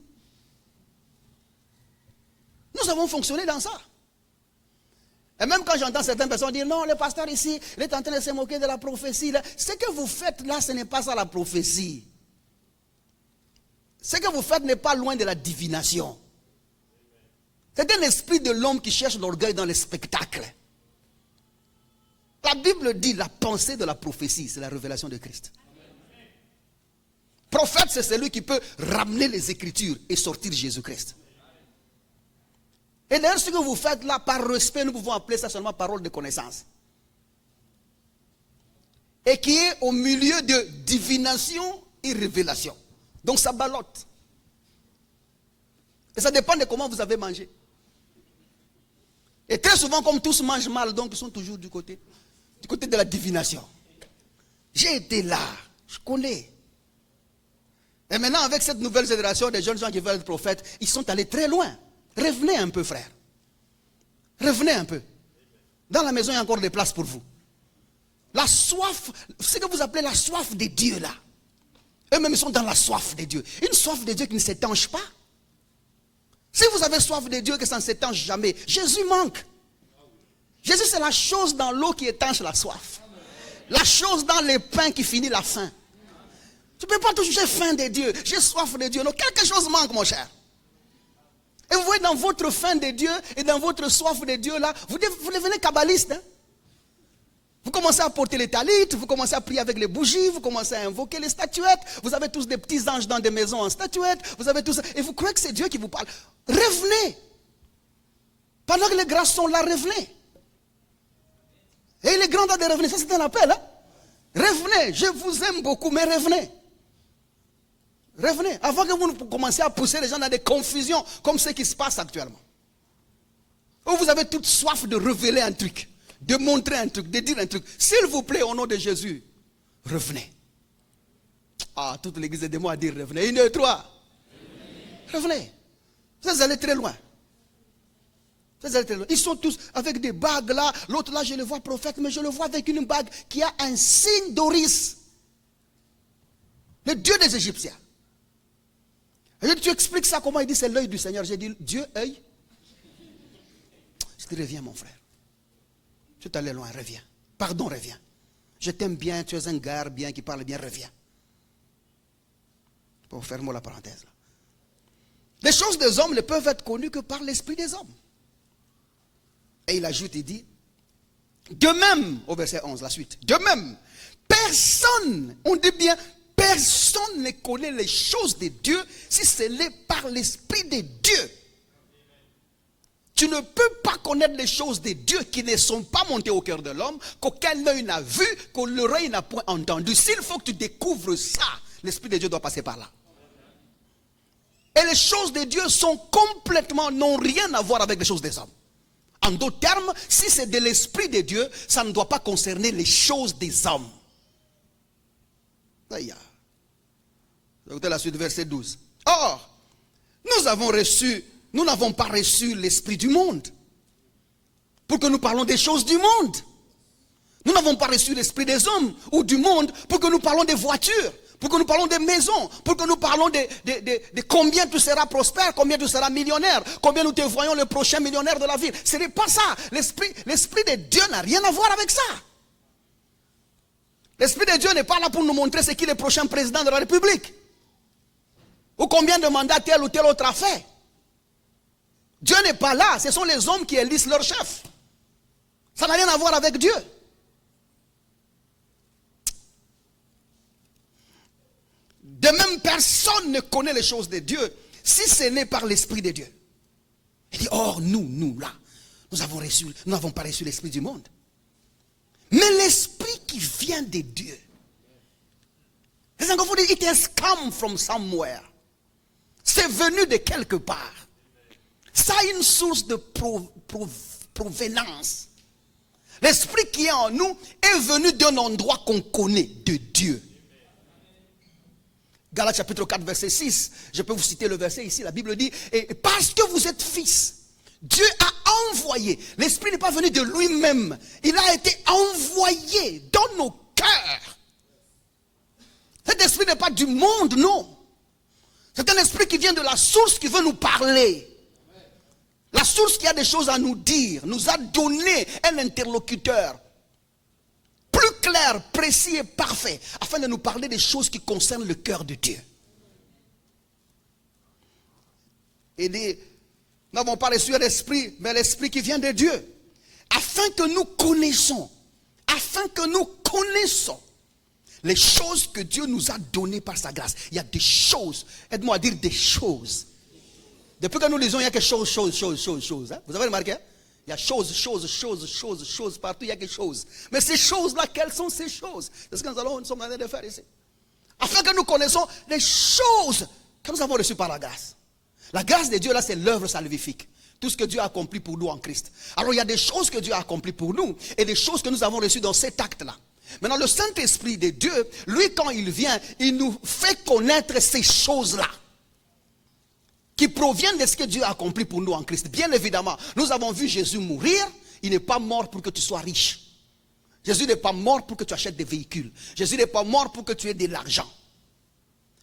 Nous avons fonctionné dans ça. Et même quand j'entends certaines personnes dire, non, le pasteur ici, il est en train de se moquer de la prophétie. Ce que vous faites là, ce n'est pas ça la prophétie. Ce que vous faites n'est pas loin de la divination. C'est un esprit de l'homme qui cherche l'orgueil dans les spectacles. La Bible dit, la pensée de la prophétie, c'est la révélation de Christ. Prophète, c'est celui qui peut ramener les Écritures et sortir Jésus-Christ. Et d'ailleurs, ce que vous faites là, par respect, nous pouvons appeler ça seulement parole de connaissance. Et qui est au milieu de divination et révélation. Donc ça ballotte. Et ça dépend de comment vous avez mangé. Et très souvent, comme tous mangent mal, donc ils sont toujours du côté de la divination. J'ai été là, je connais. Et maintenant, avec cette nouvelle génération des jeunes gens qui veulent être prophètes, ils sont allés très loin. Revenez un peu, frère. Revenez un peu. Dans la maison, il y a encore des places pour vous. La soif, ce que vous appelez la soif de Dieu, là. Eux-mêmes, ils sont dans la soif de Dieu. Une soif de Dieu qui ne s'étanche pas. Si vous avez soif de Dieu, que ça ne s'étanche jamais, Jésus manque. Jésus, c'est la chose dans l'eau qui étanche la soif. La chose dans les pains qui finit la faim. Tu ne peux pas toujours j'ai faim de Dieu, j'ai soif de Dieu. Non, quelque chose manque, mon cher. Et vous voyez, dans votre faim de Dieu et dans votre soif de Dieu, là, vous devenez kabbaliste. Hein? Vous commencez à porter les talites, vous commencez à prier avec les bougies, vous commencez à invoquer les statuettes. Vous avez tous des petits anges dans des maisons en statuettes. Vous avez tous, et vous croyez que c'est Dieu qui vous parle. Revenez. Pendant que les grâces sont là, revenez. Et il est grand temps de revenir. Ça, c'est un appel. Hein? Revenez. Je vous aime beaucoup, mais revenez. Revenez, avant que vous commenciez à pousser les gens dans des confusions comme ce qui se passe actuellement. Où vous avez toute soif de révéler un truc, de montrer un truc, de dire un truc. S'il vous plaît, au nom de Jésus, revenez. Ah, toute l'église est de moi à dire revenez. 1, 2, 3. Revenez. Vous allez très loin. Ils sont tous avec des bagues là. L'autre là, je le vois prophète, mais je le vois avec une bague qui a un signe d'Oris. Le Dieu des Égyptiens. Et tu expliques ça comment il dit c'est l'œil du Seigneur. J'ai dit Dieu, œil. Je dis reviens mon frère. Tu es allé loin, reviens. Pardon, reviens. Je t'aime bien, tu es un gars bien, qui parle bien, reviens. Pour fermer la parenthèse. Là. Les choses des hommes ne peuvent être connues que par l'esprit des hommes. Et il ajoute, il dit, de même, au verset 11, la suite, de même, personne, on dit bien, personne ne connaît les choses de Dieu si ce n'est par l'esprit de Dieu. Tu ne peux pas connaître les choses de Dieu qui ne sont pas montées au cœur de l'homme, qu'aucun œil n'a vu, que l'oreille n'a point entendu. S'il faut que tu découvres ça, l'esprit de Dieu doit passer par là. Et les choses de Dieu sont complètement, n'ont rien à voir avec les choses des hommes. En d'autres termes, si c'est de l'esprit de Dieu, ça ne doit pas concerner les choses des hommes. Aïe. Écoutez la suite, verset 12. Or, nous n'avons pas reçu l'esprit du monde pour que nous parlons des choses du monde. Nous n'avons pas reçu l'esprit des hommes ou du monde pour que nous parlons des voitures, pour que nous parlons des maisons, pour que nous parlons de combien tu seras prospère, combien tu seras millionnaire, combien nous te voyons le prochain millionnaire de la ville. Ce n'est pas ça. L'esprit de Dieu n'a rien à voir avec ça. L'esprit de Dieu n'est pas là pour nous montrer ce qui est le prochain président de la République. Ou combien de mandats tel ou tel autre a fait. Dieu n'est pas là. Ce sont les hommes qui élisent leur chef. Ça n'a rien à voir avec Dieu. De même, personne ne connaît les choses de Dieu si ce n'est par l'Esprit de Dieu. Il dit, or, nous, là, nous n'avons pas reçu l'Esprit du monde. Mais l'Esprit qui vient de Dieu. Les anglophones disent, it has come from somewhere. C'est venu de quelque part. Ça a une source de provenance. L'Esprit qui est en nous est venu d'un endroit qu'on connaît, de Dieu. Galates chapitre 4 verset 6, je peux vous citer le verset ici, la Bible dit, et parce que vous êtes fils, Dieu a envoyé, l'Esprit n'est pas venu de lui-même, il a été envoyé dans nos cœurs. Cet esprit n'est pas du monde, non. C'est un esprit qui vient de la source qui veut nous parler. La source qui a des choses à nous dire, nous a donné un interlocuteur plus clair, précis et parfait, afin de nous parler des choses qui concernent le cœur de Dieu. Il dit, nous n'avons pas reçu l'esprit, mais l'esprit qui vient de Dieu, afin que nous connaissons les choses que Dieu nous a données par sa grâce. Il y a des choses, aide-moi à dire des choses. Depuis que nous lisons, il y a que choses. Hein? Vous avez remarqué? Il y a choses partout, il y a quelque chose. Mais ces choses-là, quelles sont ces choses? C'est ce que nous sommes en train de faire ici. Afin que nous connaissons les choses que nous avons reçues par la grâce. La grâce de Dieu, là, c'est l'œuvre salvifique. Tout ce que Dieu a accompli pour nous en Christ. Alors, il y a des choses que Dieu a accomplies pour nous et des choses que nous avons reçues dans cet acte-là. Maintenant, le Saint-Esprit de Dieu, lui, quand il vient, il nous fait connaître ces choses-là, qui proviennent de ce que Dieu a accompli pour nous en Christ. Bien évidemment, nous avons vu Jésus mourir. Il n'est pas mort pour que tu sois riche. Jésus n'est pas mort pour que tu achètes des véhicules. Jésus n'est pas mort pour que tu aies de l'argent.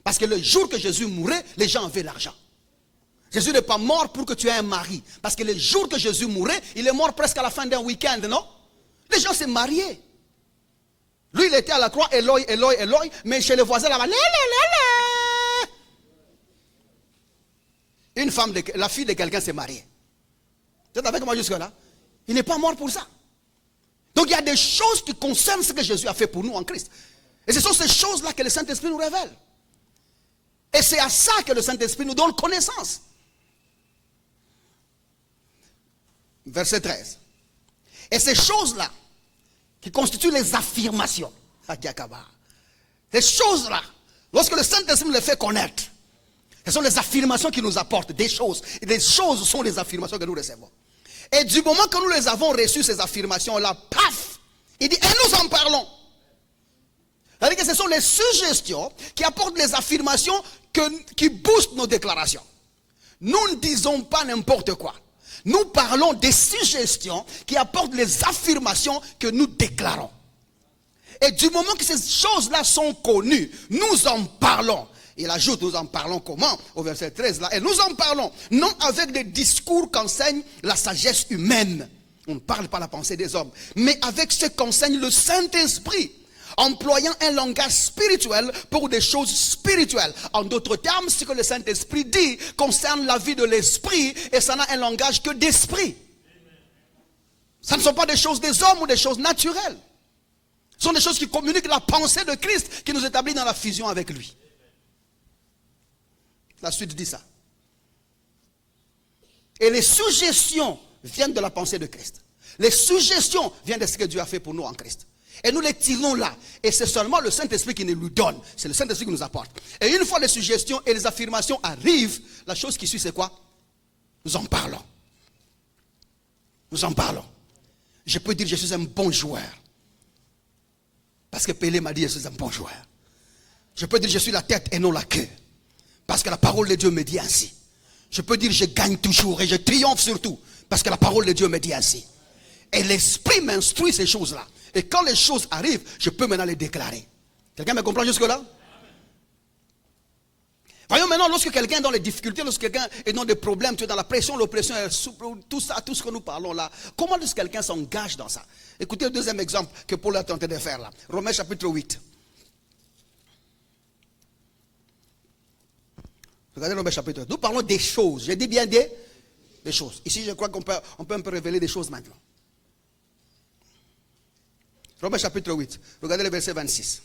Parce que le jour que Jésus mourait, les gens avaient l'argent. Jésus n'est pas mort pour que tu aies un mari. Parce que le jour que Jésus mourait, il est mort presque à la fin d'un week-end, non? Les gens s'est mariés. Lui, il était à la croix, Eloi, Eloi, Eloi. Mais chez les voisins là-bas, une femme, la fille de quelqu'un s'est mariée. Vous êtes avec moi jusque-là? Il n'est pas mort pour ça. Donc il y a des choses qui concernent ce que Jésus a fait pour nous en Christ. Et ce sont ces choses-là que le Saint-Esprit nous révèle. Et c'est à ça que le Saint-Esprit nous donne connaissance. Verset 13. Et ces choses-là, qui constituent les affirmations, ces choses-là, lorsque le Saint-Esprit nous les fait connaître, ce sont les affirmations qui nous apportent des choses. Et les choses sont les affirmations que nous recevons. Et du moment que nous les avons reçues, ces affirmations-là, paf, il dit, et nous en parlons. C'est-à-dire que ce sont les suggestions qui apportent les affirmations qui boostent nos déclarations. Nous ne disons pas n'importe quoi. Nous parlons des suggestions qui apportent les affirmations que nous déclarons. Et du moment que ces choses-là sont connues, nous en parlons. Il ajoute, nous en parlons comment? Au verset 13 là. Et nous en parlons, non avec des discours qu'enseigne la sagesse humaine. On ne parle pas la pensée des hommes. Mais avec ce qu'enseigne le Saint-Esprit. employant un langage spirituel pour des choses spirituelles. En d'autres termes, ce que le Saint-Esprit dit concerne la vie de l'esprit et ça n'a un langage que d'esprit. Ça ne sont pas des choses des hommes ou des choses naturelles. Ce sont des choses qui communiquent la pensée de Christ qui nous établit dans la fusion avec lui. La suite dit ça. Et les suggestions viennent de la pensée de Christ. Les suggestions viennent de ce que Dieu a fait pour nous en Christ. Et nous les tirons là. Et c'est seulement le Saint-Esprit qui nous le donne. C'est le Saint-Esprit qui nous apporte. Et une fois les suggestions et les affirmations arrivent, la chose qui suit c'est quoi? Nous en parlons. Nous en parlons. Je peux dire je suis un bon joueur. Parce que Pelé m'a dit je suis un bon joueur. Je peux dire je suis la tête et non la queue. Parce que la parole de Dieu me dit ainsi. Je peux dire je gagne toujours et je triomphe surtout. Parce que la parole de Dieu me dit ainsi. Et l'Esprit m'instruit ces choses-là. Et quand les choses arrivent, je peux maintenant les déclarer. Quelqu'un me comprend jusque-là? Voyons maintenant, lorsque quelqu'un est dans les difficultés, lorsque quelqu'un est dans des problèmes, tu es dans la pression, l'oppression, tout ça, tout ce que nous parlons là, comment est-ce que quelqu'un s'engage dans ça? Écoutez le deuxième exemple que Paul a tenté de faire là. Romains chapitre 8. Regardez Romains chapitre 8. Nous parlons des choses. J'ai dit bien des choses. Ici, je crois qu'on peut un peu révéler des choses maintenant. Romains chapitre 8. Regardez le verset 26.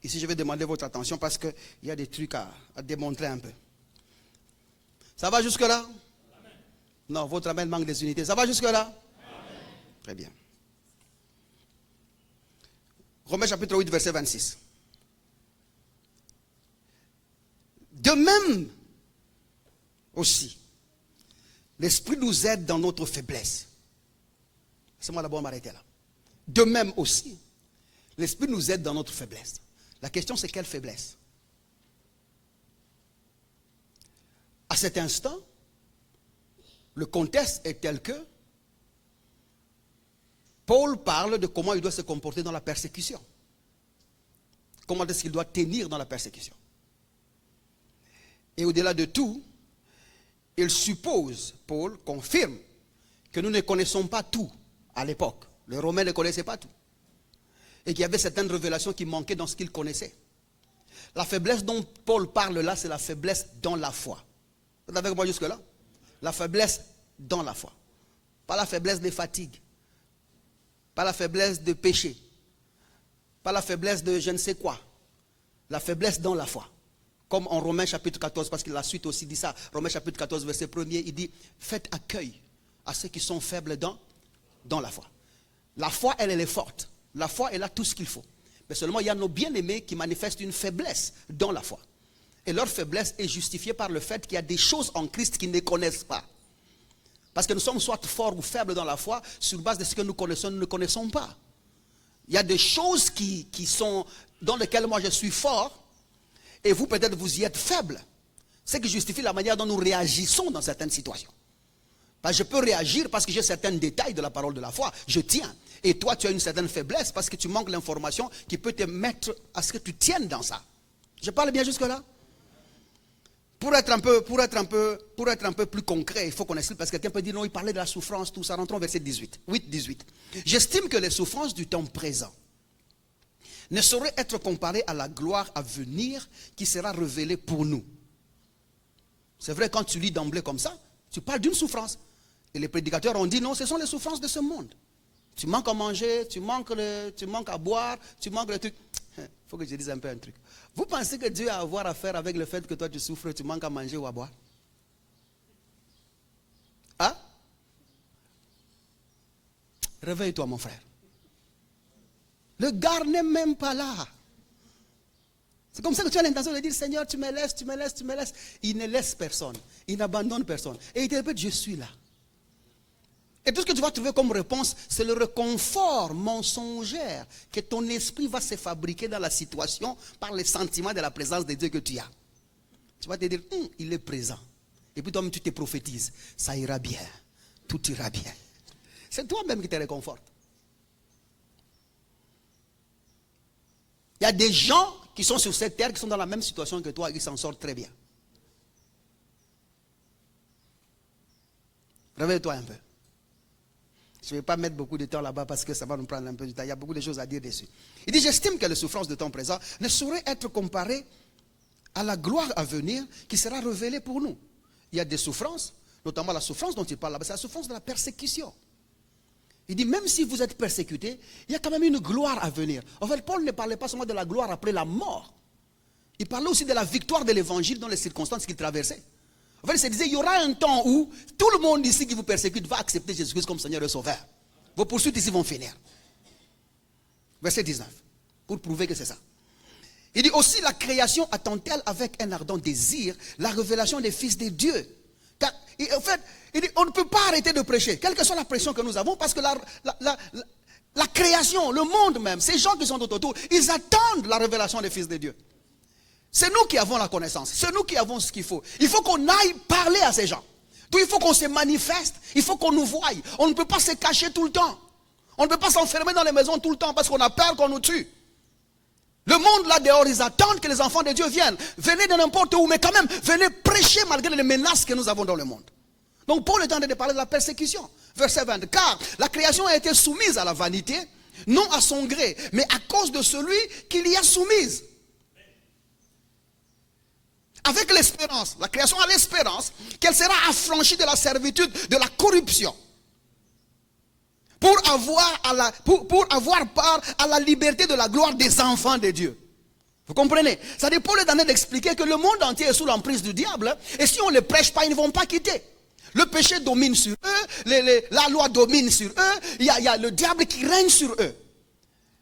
Ici, je vais demander votre attention parce qu'il y a des trucs à démontrer un peu. Ça va jusque-là? Non, votre amen manque des unités. Ça va jusque-là? Très bien. Romains chapitre 8, verset 26. De même aussi, l'Esprit nous aide dans notre faiblesse. Laissez-moi d'abord m'arrêter là. De même aussi, l'Esprit nous aide dans notre faiblesse. La question c'est quelle faiblesse? À cet instant, le contexte est tel que Paul parle de comment il doit se comporter dans la persécution. Comment est-ce qu'il doit tenir dans la persécution. Et au-delà de tout, il suppose, Paul confirme, que nous ne connaissons pas tout à l'époque. Les Romains ne connaissaient pas tout. Et qu'il y avait certaines révélations qui manquaient dans ce qu'ils connaissaient. La faiblesse dont Paul parle là, c'est la faiblesse dans la foi. Vous êtes avec moi jusque-là? La faiblesse dans la foi. Pas la faiblesse des fatigues. Pas la faiblesse de péché. Pas la faiblesse de je ne sais quoi. La faiblesse dans la foi. Comme en Romains chapitre 14, parce que la suite aussi dit ça. Romains chapitre 14, verset 1er, il dit, faites accueil à ceux qui sont faibles dans la foi. La foi, elle est forte. La foi, elle a tout ce qu'il faut. Mais seulement, il y a nos bien-aimés qui manifestent une faiblesse dans la foi. Et leur faiblesse est justifiée par le fait qu'il y a des choses en Christ qu'ils ne connaissent pas. Parce que nous sommes soit forts ou faibles dans la foi, sur base de ce que nous connaissons, nous ne connaissons pas. Il y a des choses qui sont dans lesquelles moi je suis fort, et vous peut-être vous y êtes faible. Ce qui justifie la manière dont nous réagissons dans certaines situations. Parce que je peux réagir parce que j'ai certains détails de la parole de la foi, je tiens. Et toi tu as une certaine faiblesse parce que tu manques l'information qui peut te mettre à ce que tu tiennes dans ça. Je parle bien jusque là? Pour être un peu plus concret, il faut qu'on explique, parce que quelqu'un peut dire non, il parlait de la souffrance, tout ça. Rentrons au verset 18. 8-18. J'estime que les souffrances du temps présent ne sauraient être comparées à la gloire à venir qui sera révélée pour nous. C'est vrai, quand tu lis d'emblée comme ça, tu parles d'une souffrance. Et les prédicateurs ont dit non, ce sont les souffrances de ce monde. Tu manques à manger, tu manques à boire, tu manques de trucs. Il faut que je dise un peu un truc. Vous pensez que Dieu a à avoir à faire avec le fait que toi tu souffres, tu manques à manger ou à boire? Hein? Réveille-toi mon frère. Le gars n'est même pas là. C'est comme ça que tu as l'intention de dire Seigneur, tu me laisses, tu me laisses, tu me laisses. Il ne laisse personne. Il n'abandonne personne. Et il te répète, je suis là. Et tout ce que tu vas trouver comme réponse, c'est le réconfort mensongère que ton esprit va se fabriquer dans la situation par les sentiments de la présence de Dieu que tu as. Tu vas te dire, il est présent. Et puis toi-même tu te prophétises, ça ira bien, tout ira bien. C'est toi-même qui te réconforte. Il y a des gens qui sont sur cette terre, qui sont dans la même situation que toi et qui s'en sortent très bien. Réveille-toi un peu. Je ne vais pas mettre beaucoup de temps là-bas parce que ça va nous prendre un peu de temps. Il y a beaucoup de choses à dire dessus. Il dit, j'estime que les souffrances de temps présent ne sauraient être comparées à la gloire à venir qui sera révélée pour nous. Il y a des souffrances, notamment la souffrance dont il parle là-bas, c'est la souffrance de la persécution. Il dit, même si vous êtes persécutés, il y a quand même une gloire à venir. En fait, Paul ne parlait pas seulement de la gloire après la mort. Il parlait aussi de la victoire de l'évangile dans les circonstances qu'il traversait. En fait, il se disait, il y aura un temps où tout le monde ici qui vous persécute va accepter Jésus-Christ comme Seigneur et Sauveur. Vos poursuites ici vont finir. Verset 19, pour prouver que c'est ça. Il dit aussi, la création attend-elle avec un ardent désir la révélation des fils de Dieu. Car, en fait, il dit, on ne peut pas arrêter de prêcher, quelle que soit la pression que nous avons, parce que la création, le monde même, ces gens qui sont autour, ils attendent la révélation des fils de Dieu. C'est nous qui avons la connaissance, c'est nous qui avons ce qu'il faut. Il faut qu'on aille parler à ces gens. Donc il faut qu'on se manifeste, il faut qu'on nous voie. On ne peut pas se cacher tout le temps. On ne peut pas s'enfermer dans les maisons tout le temps parce qu'on a peur qu'on nous tue. Le monde là dehors, ils attendent que les enfants de Dieu viennent. Venez de n'importe où, mais quand même, venez prêcher malgré les menaces que nous avons dans le monde. Donc Paul est en train de parler de la persécution. Verset 20. Car la création a été soumise à la vanité, non à son gré, mais à cause de celui qui l'y a soumise. Avec l'espérance, la création a l'espérance qu'elle sera affranchie de la servitude, de la corruption. Pour avoir part à la liberté de la gloire des enfants de Dieu. Vous comprenez? C'est-à-dire, Paul est en train d'expliquer que le monde entier est sous l'emprise du diable. Et si on ne les prêche pas, ils ne vont pas quitter. Le péché domine sur eux. La loi domine sur eux. Il y a le diable qui règne sur eux.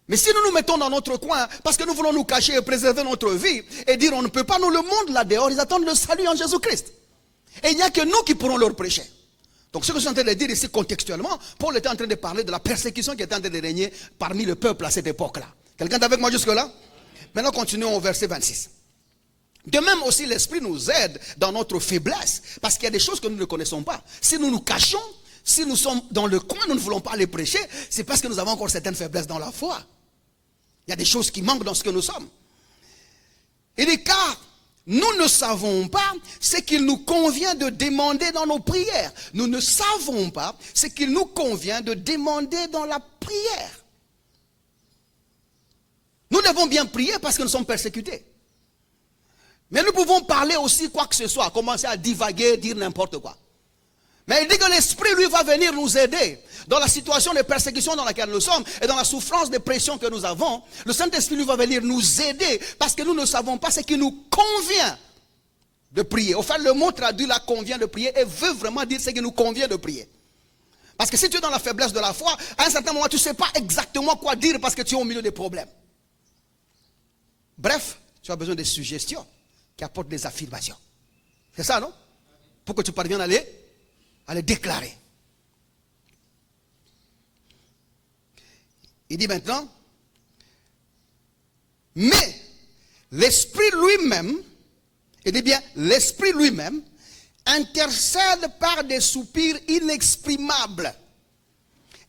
Mais si nous nous mettons dans notre coin, parce que nous voulons nous cacher et préserver notre vie, et dire on ne peut pas, nous, le monde là dehors, ils attendent le salut en Jésus-Christ. Et il n'y a que nous qui pourrons leur prêcher. Donc ce que je suis en train de dire ici contextuellement, Paul était en train de parler de la persécution qui était en train de régner parmi le peuple à cette époque-là. Quelqu'un est avec moi jusque-là? Maintenant continuons au verset 26. De même aussi l'Esprit nous aide dans notre faiblesse, parce qu'il y a des choses que nous ne connaissons pas. Si nous nous cachons, si nous sommes dans le coin, nous ne voulons pas les prêcher, c'est parce que nous avons encore certaines faiblesses dans la foi. Il y a des choses qui manquent dans ce que nous sommes. Il dit car nous ne savons pas ce qu'il nous convient de demander dans nos prières. Nous ne savons pas ce qu'il nous convient de demander dans la prière. Nous devons bien prier parce que nous sommes persécutés. Mais nous pouvons parler aussi quoi que ce soit, commencer à divaguer, dire n'importe quoi. Mais il dit que l'Esprit, lui, va venir nous aider dans la situation de persécution dans laquelle nous sommes et dans la souffrance de pression que nous avons. Le Saint-Esprit, lui, va venir nous aider parce que nous ne savons pas ce qui nous convient de prier. Au fait, le mot traduit là, convient de prier, et veut vraiment dire ce qui nous convient de prier. Parce que si tu es dans la faiblesse de la foi, à un certain moment, tu ne sais pas exactement quoi dire parce que tu es au milieu des problèmes. Bref, tu as besoin de suggestions qui apportent des affirmations. C'est ça, non? Pour que tu parviennes à les déclarer. Il dit maintenant, mais l'Esprit lui-même, il dit bien, l'Esprit lui-même intercède par des soupirs inexprimables.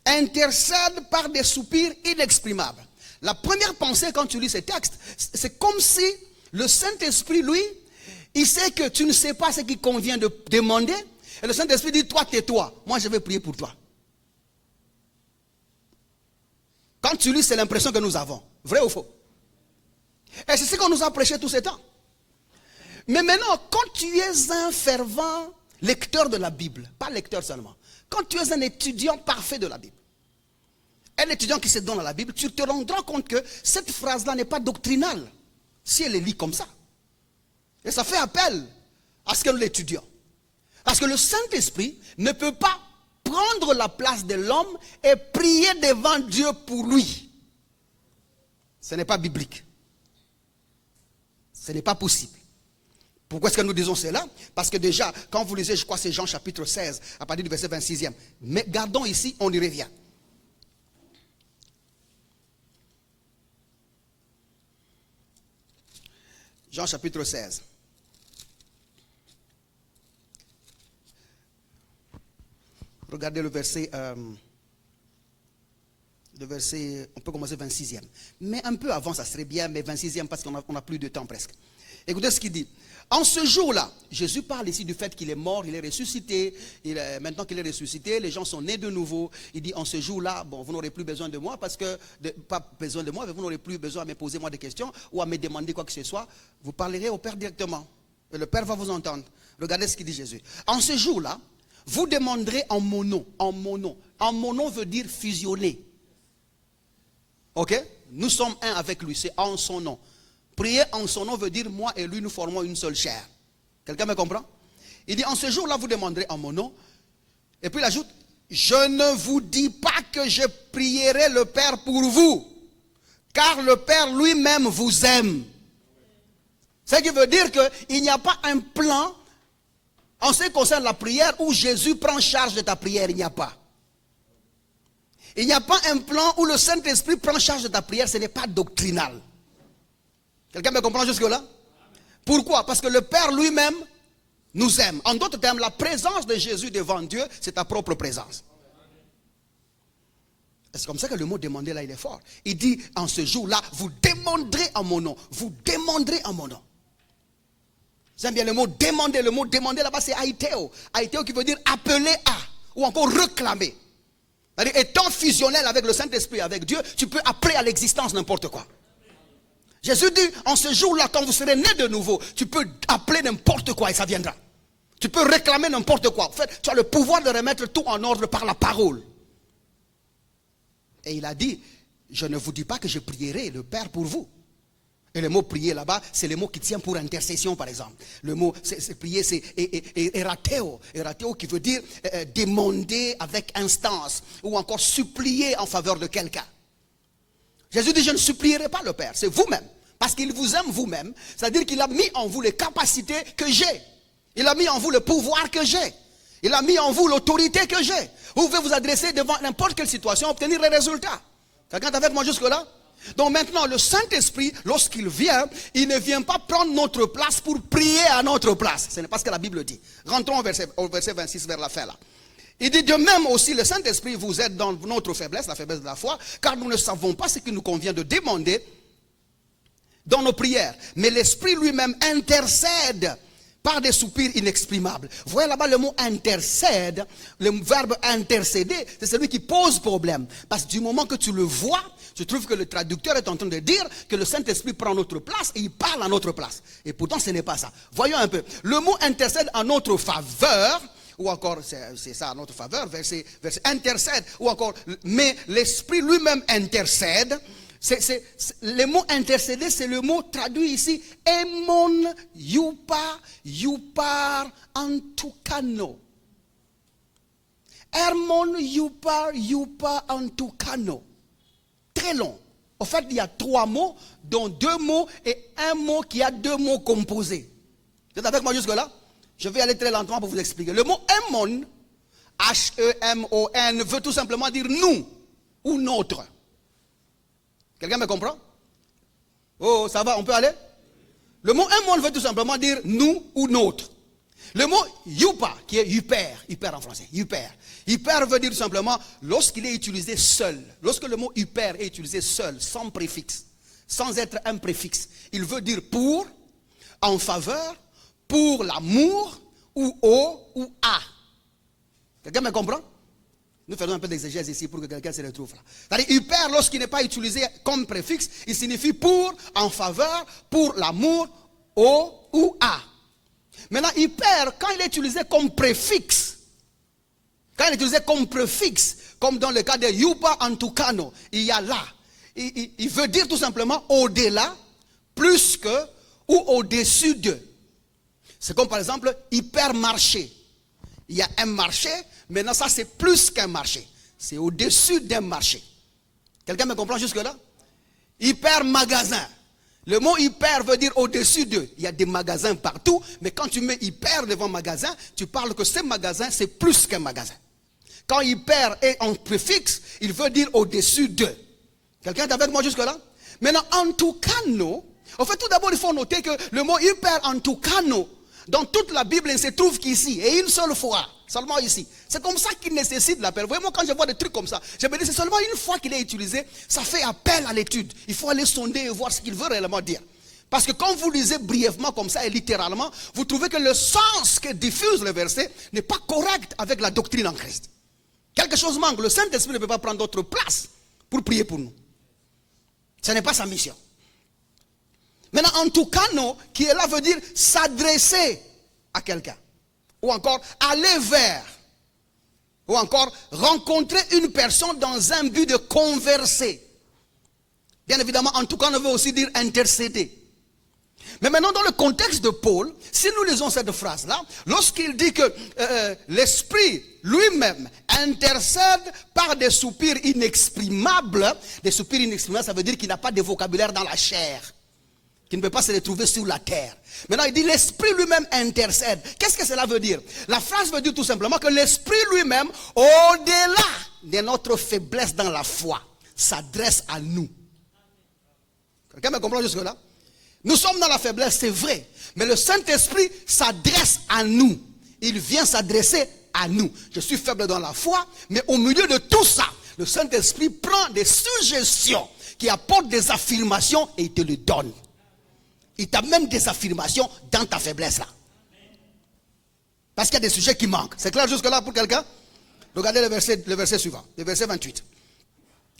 Intercède par des soupirs inexprimables. La première pensée quand tu lis ces textes, c'est comme si le Saint-Esprit, lui, il sait que tu ne sais pas ce qu'il convient de demander. Et le Saint-Esprit dit, toi, tais-toi. Moi, je vais prier pour toi. Quand tu lis, c'est l'impression que nous avons. Vrai ou faux? Et c'est ce qu'on nous a prêché tout ce temps. Mais maintenant, quand tu es un fervent lecteur de la Bible, pas lecteur seulement, quand tu es un étudiant parfait de la Bible, un étudiant qui se donne à la Bible, tu te rendras compte que cette phrase-là n'est pas doctrinale, si elle est lue comme ça. Et ça fait appel à ce que nous l'étudions. Parce que le Saint-Esprit ne peut pas prendre la place de l'homme et prier devant Dieu pour lui. Ce n'est pas biblique. Ce n'est pas possible. Pourquoi est-ce que nous disons cela? Parce que déjà, quand vous lisez, je crois c'est Jean chapitre 16, à partir du verset 26e. Mais gardons ici, on y revient. Jean chapitre 16. Regardez le verset, on peut commencer 26e. Mais un peu avant, ça serait bien, mais 26e parce qu'on n'a plus de temps presque. Écoutez ce qu'il dit. En ce jour-là, Jésus parle ici du fait qu'il est mort, il est ressuscité. Maintenant qu'il est ressuscité, les gens sont nés de nouveau. Il dit, en ce jour-là, bon, vous n'aurez plus besoin de moi, pas besoin de moi, mais vous n'aurez plus besoin de me poser moi des questions ou à me demander quoi que ce soit. Vous parlerez au Père directement. Et le Père va vous entendre. Regardez ce qu'il dit Jésus. En ce jour-là, vous demanderez en mon nom. En mon nom. En mon nom veut dire fusionner. Ok? Nous sommes un avec lui, c'est en son nom. Prier en son nom veut dire moi et lui nous formons une seule chair. Quelqu'un me comprend? Il dit en ce jour-là vous demanderez en mon nom. Et puis il ajoute, je ne vous dis pas que je prierai le Père pour vous, car le Père lui-même vous aime. Ce qui veut dire qu'il n'y a pas un plan en ce qui concerne la prière où Jésus prend charge de ta prière. Il n'y a pas. Il n'y a pas un plan où le Saint-Esprit prend charge de ta prière. Ce n'est pas doctrinal. Quelqu'un me comprend jusque-là? Pourquoi? Parce que le Père lui-même nous aime. En d'autres termes, la présence de Jésus devant Dieu, c'est ta propre présence. C'est comme ça que le mot demander là, il est fort. Il dit, en ce jour-là, vous demanderez en mon nom. Vous demanderez en mon nom. J'aime bien le mot demander. Le mot demander là-bas, c'est aiteo. Aiteo qui veut dire appeler à, ou encore réclamer. C'est-à-dire, étant fusionnel avec le Saint-Esprit, avec Dieu, tu peux appeler à l'existence n'importe quoi. Jésus dit, en ce jour-là, quand vous serez nés de nouveau, tu peux appeler n'importe quoi et ça viendra. Tu peux réclamer n'importe quoi. En fait, tu as le pouvoir de remettre tout en ordre par la parole. Et il a dit, je ne vous dis pas que je prierai le Père pour vous. Et le mot prier là-bas, c'est le mot qui tient pour intercession par exemple. Le mot prier, c'est erateo. Erateo qui veut dire demander avec instance ou encore supplier en faveur de quelqu'un. Jésus dit, je ne supplierai pas le Père, c'est vous-même. Parce qu'il vous aime vous-même, c'est-à-dire qu'il a mis en vous les capacités que j'ai. Il a mis en vous le pouvoir que j'ai. Il a mis en vous l'autorité que j'ai. Vous pouvez vous adresser devant n'importe quelle situation, obtenir les résultats. Quelqu'un est avec moi jusque-là? Donc maintenant, le Saint-Esprit, lorsqu'il vient, il ne vient pas prendre notre place pour prier à notre place. Ce n'est pas ce que la Bible dit. Rentrons au verset 26 vers la fin là. Il dit de même aussi, le Saint-Esprit vous aide dans notre faiblesse, la faiblesse de la foi, car nous ne savons pas ce qu'il nous convient de demander dans nos prières. Mais l'Esprit lui-même intercède par des soupirs inexprimables. Vous voyez là-bas le mot intercède, le verbe intercéder, c'est celui qui pose problème. Parce que du moment que tu le vois, je trouve que le traducteur est en train de dire que le Saint-Esprit prend notre place et il parle à notre place. Et pourtant ce n'est pas ça. Voyons un peu. Le mot intercède en notre faveur, ou encore, c'est ça, à notre faveur, verset intercède, ou encore, mais l'Esprit lui-même intercède. Le mot intercéder, c'est le mot traduit ici, emon yupar antukano. Hermon yupar antukano. Très long. En fait, il y a 3 mots, dont 2 mots et un mot qui a 2 mots composés. Vous êtes avec moi jusque-là? Je vais aller très lentement pour vous expliquer. Le mot emon, H-E-M-O-N, veut tout simplement dire nous ou notre. Quelqu'un me comprend? Oh, ça va, on peut aller? Le mot emon veut tout simplement dire nous ou notre. Le mot yupa, qui est hyper en français, hyper veut dire tout simplement lorsqu'il est utilisé seul. Lorsque le mot hyper est utilisé seul, sans préfixe, sans être un préfixe, il veut dire pour, en faveur, pour l'amour, ou au, ou à. Quelqu'un me comprend? Nous faisons un peu d'exégèse ici pour que quelqu'un se retrouve là. C'est-à-dire, hyper, lorsqu'il n'est pas utilisé comme préfixe, il signifie pour, en faveur, pour l'amour, au ou à. Maintenant, hyper, quand il est utilisé comme préfixe, comme dans le cas de yupa antukano, il y a là. Il veut dire tout simplement au-delà, plus que, ou au-dessus de. C'est comme par exemple hypermarché. Il y a un marché, maintenant ça c'est plus qu'un marché. C'est au-dessus d'un marché. Quelqu'un me comprend jusque-là? Hyper-magasin. Le mot hyper veut dire au-dessus d'eux. Il y a des magasins partout, mais quand tu mets hyper devant magasin, tu parles que ce magasin c'est plus qu'un magasin. Quand hyper est en préfixe, il veut dire au-dessus d'eux. Quelqu'un est avec moi jusque-là? Maintenant, antukano, en fait tout d'abord il faut noter que le mot hyper antukano, dans toute la Bible, il ne se trouve qu'ici, et une seule fois, seulement ici. C'est comme ça qu'il nécessite l'appel. Vous voyez, moi, quand je vois des trucs comme ça, je me dis, c'est seulement une fois qu'il est utilisé, ça fait appel à l'étude. Il faut aller sonder et voir ce qu'il veut réellement dire. Parce que quand vous lisez brièvement comme ça et littéralement, vous trouvez que le sens que diffuse le verset n'est pas correct avec la doctrine en Christ. Quelque chose manque. Le Saint-Esprit ne peut pas prendre d'autre place pour prier pour nous. Ce n'est pas sa mission. Maintenant, en tout cas, non, qui est là veut dire s'adresser à quelqu'un. Ou encore aller vers. Ou encore rencontrer une personne dans un but de converser. Bien évidemment, en tout cas, on veut aussi dire intercéder. Mais maintenant, dans le contexte de Paul, si nous lisons cette phrase-là, lorsqu'il dit que l'Esprit lui-même intercède par des soupirs inexprimables, ça veut dire qu'il n'a pas de vocabulaire dans la chair, qu'il ne peut pas se retrouver sur la terre. Maintenant, il dit l'Esprit lui-même intercède. Qu'est-ce que cela veut dire? La phrase veut dire tout simplement que l'Esprit lui-même, au-delà de notre faiblesse dans la foi, s'adresse à nous. Quelqu'un me comprend jusque-là? Nous sommes dans la faiblesse, c'est vrai. Mais le Saint-Esprit s'adresse à nous. Il vient s'adresser à nous. Je suis faible dans la foi, mais au milieu de tout ça, le Saint-Esprit prend des suggestions qui apportent des affirmations et il te les donne. Il t'amène des affirmations dans ta faiblesse là. Parce qu'il y a des sujets qui manquent. C'est clair jusque-là pour quelqu'un? Regardez le verset suivant, le verset 28.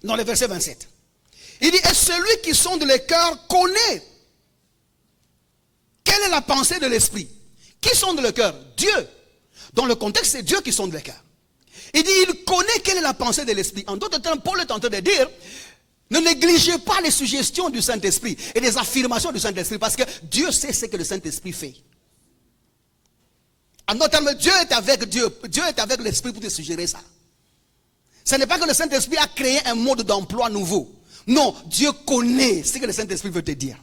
Non, le verset 27. Il dit, et celui qui sonde les cœurs connaît. Quelle est la pensée de l'Esprit? Qui sonde le cœur? Dieu. Dans le contexte, c'est Dieu qui sonde le cœur. Il dit, il connaît quelle est la pensée de l'Esprit. En d'autres termes, Paul est en train de dire, ne négligez pas les suggestions du Saint-Esprit et les affirmations du Saint-Esprit, parce que Dieu sait ce que le Saint-Esprit fait. En d'autres termes, Dieu est avec l'Esprit pour te suggérer ça. Ce n'est pas que le Saint-Esprit a créé un mode d'emploi nouveau. Non, Dieu connaît ce que le Saint-Esprit veut te dire.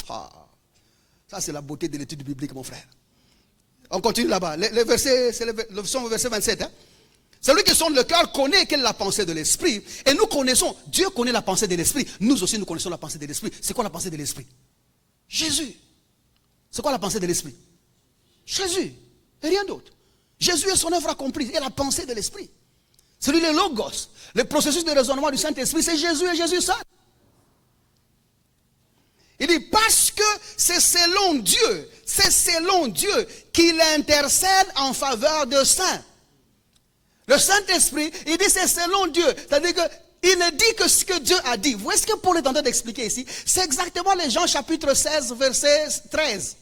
Ça, c'est la beauté de l'étude biblique, mon frère. On continue là-bas. Le verset, c'est le verset 27. Hein? Celui qui sonde le cœur connaît quelle est la pensée de l'Esprit. Et nous connaissons, Dieu connaît la pensée de l'Esprit. Nous aussi, nous connaissons la pensée de l'Esprit. C'est quoi la pensée de l'Esprit? Jésus. C'est quoi la pensée de l'Esprit? Jésus. Et rien d'autre. Jésus est son œuvre accomplie. Et la pensée de l'Esprit. Celui le Logos. Le processus de raisonnement du Saint-Esprit, c'est Jésus et Jésus seul. Il dit, parce que c'est selon Dieu qu'il intercède en faveur de saints. Le Saint-Esprit, il dit c'est selon Dieu. C'est-à-dire qu'il ne dit que ce que Dieu a dit. Vous voyez ce que Paul est en train d'expliquer ici? C'est exactement les Jean chapitre 16, verset 13.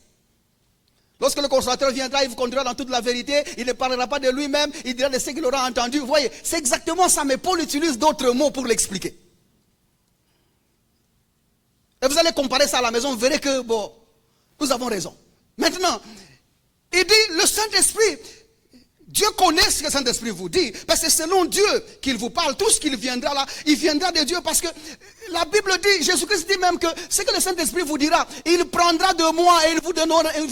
Lorsque le consolateur viendra, il vous conduira dans toute la vérité. Il ne parlera pas de lui-même, il dira de ce qu'il aura entendu. Vous voyez, c'est exactement ça, mais Paul utilise d'autres mots pour l'expliquer. Et vous allez comparer ça à la maison, vous verrez que, bon, nous avons raison. Maintenant, il dit, le Saint-Esprit, Dieu connaît ce que le Saint-Esprit vous dit, parce que c'est selon Dieu qu'il vous parle. Tout ce qu'il viendra là, il viendra de Dieu, parce que la Bible dit, Jésus-Christ dit même que ce que le Saint-Esprit vous dira, il prendra de moi et il vous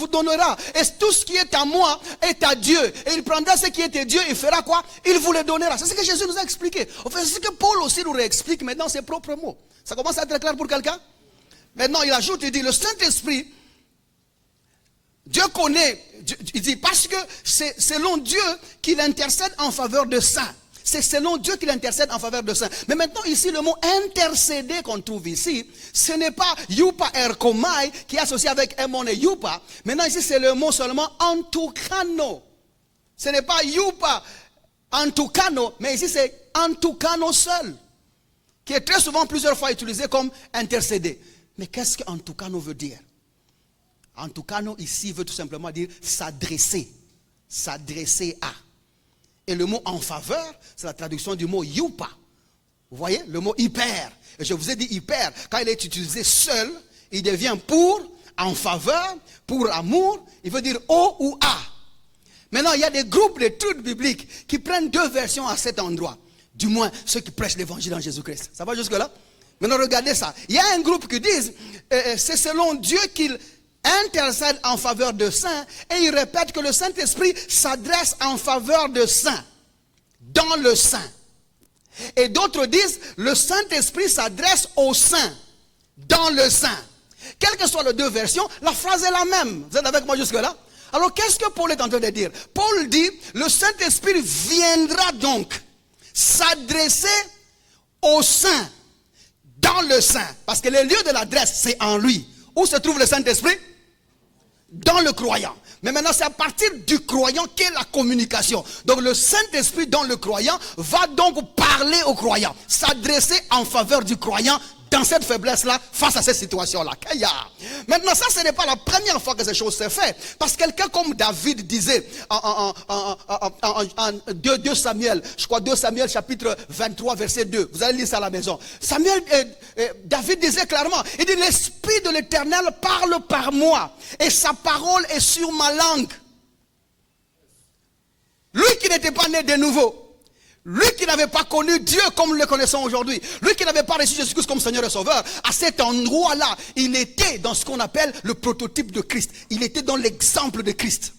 donnera. Et tout ce qui est à moi est à Dieu. Et il prendra ce qui est à Dieu, il fera quoi? Il vous le donnera. C'est ce que Jésus nous a expliqué. Enfin, c'est ce que Paul aussi nous réexplique maintenant ses propres mots. Ça commence à être clair pour quelqu'un? Maintenant, il ajoute, il dit, le Saint-Esprit, Dieu connaît, il dit, parce que c'est selon Dieu qu'il intercède en faveur de saints. C'est selon Dieu qu'il intercède en faveur de saints. Mais maintenant, ici, le mot intercéder qu'on trouve ici, ce n'est pas yupa erkomai qui est associé avec emon et yupa. Maintenant, ici, c'est le mot seulement antukano. Ce n'est pas yupa antukano, mais ici, c'est antukano seul, qui est très souvent plusieurs fois utilisé comme intercéder. Mais qu'est-ce que antukano veut dire? Antukano ici veut tout simplement dire s'adresser. S'adresser à. Et le mot en faveur, c'est la traduction du mot yupa. Vous voyez, le mot hyper. Et je vous ai dit hyper, quand il est utilisé seul, il devient pour, en faveur, pour amour, il veut dire au ou à. Maintenant, il y a des groupes d'études bibliques qui prennent deux versions à cet endroit. Du moins, ceux qui prêchent l'évangile en Jésus-Christ. Ça va jusque-là? Maintenant, regardez ça. Il y a un groupe qui dit, c'est selon Dieu qu'il intercède en faveur de saints, et il répète que le Saint-Esprit s'adresse en faveur de saints, dans le saint. Et d'autres disent, le Saint-Esprit s'adresse aux saints, dans le saint. Quelles que soient les deux versions, la phrase est la même. Vous êtes avec moi jusque-là? Alors, qu'est-ce que Paul est en train de dire? Paul dit, le Saint-Esprit viendra donc s'adresser aux saints, dans le saint. Parce que le lieu de l'adresse, c'est en lui. Où se trouve le Saint-Esprit? Dans le croyant. Mais maintenant, c'est à partir du croyant qu'est la communication. Donc le Saint-Esprit dans le croyant va donc parler au croyant, s'adresser en faveur du croyant dans cette faiblesse-là, face à cette situation-là. Maintenant, ça, ce n'est pas la première fois que ces choses se font. Parce que quelqu'un comme David disait en 2 Samuel, je crois 2 Samuel chapitre 23 verset 2. Vous allez lire ça à la maison. David disait clairement, il dit, l'Esprit de l'Éternel parle par moi et sa parole est sur ma langue. Lui qui n'était pas né de nouveau. Lui qui n'avait pas connu Dieu comme nous le connaissons aujourd'hui, lui qui n'avait pas reçu Jésus-Christ comme Seigneur et Sauveur, à cet endroit-là, il était dans ce qu'on appelle le prototype de Christ. Il était dans l'exemple de Christ.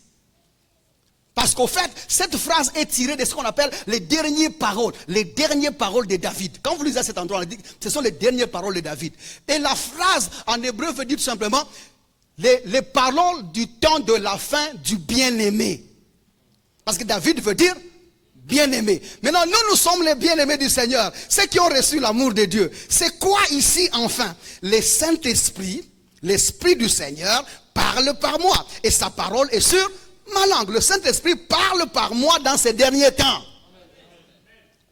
Parce qu'au fait, cette phrase est tirée de ce qu'on appelle les dernières paroles de David. Quand vous lisez à cet endroit, on dit, ce sont les dernières paroles de David. Et la phrase en hébreu veut dire tout simplement les paroles du temps de la fin du bien-aimé. Parce que David veut dire bien-aimés. Maintenant, nous sommes les bien-aimés du Seigneur. Ceux qui ont reçu l'amour de Dieu. C'est quoi ici, enfin? Le Saint-Esprit, l'Esprit du Seigneur, parle par moi. Et sa parole est sur ma langue. Le Saint-Esprit parle par moi dans ces derniers temps.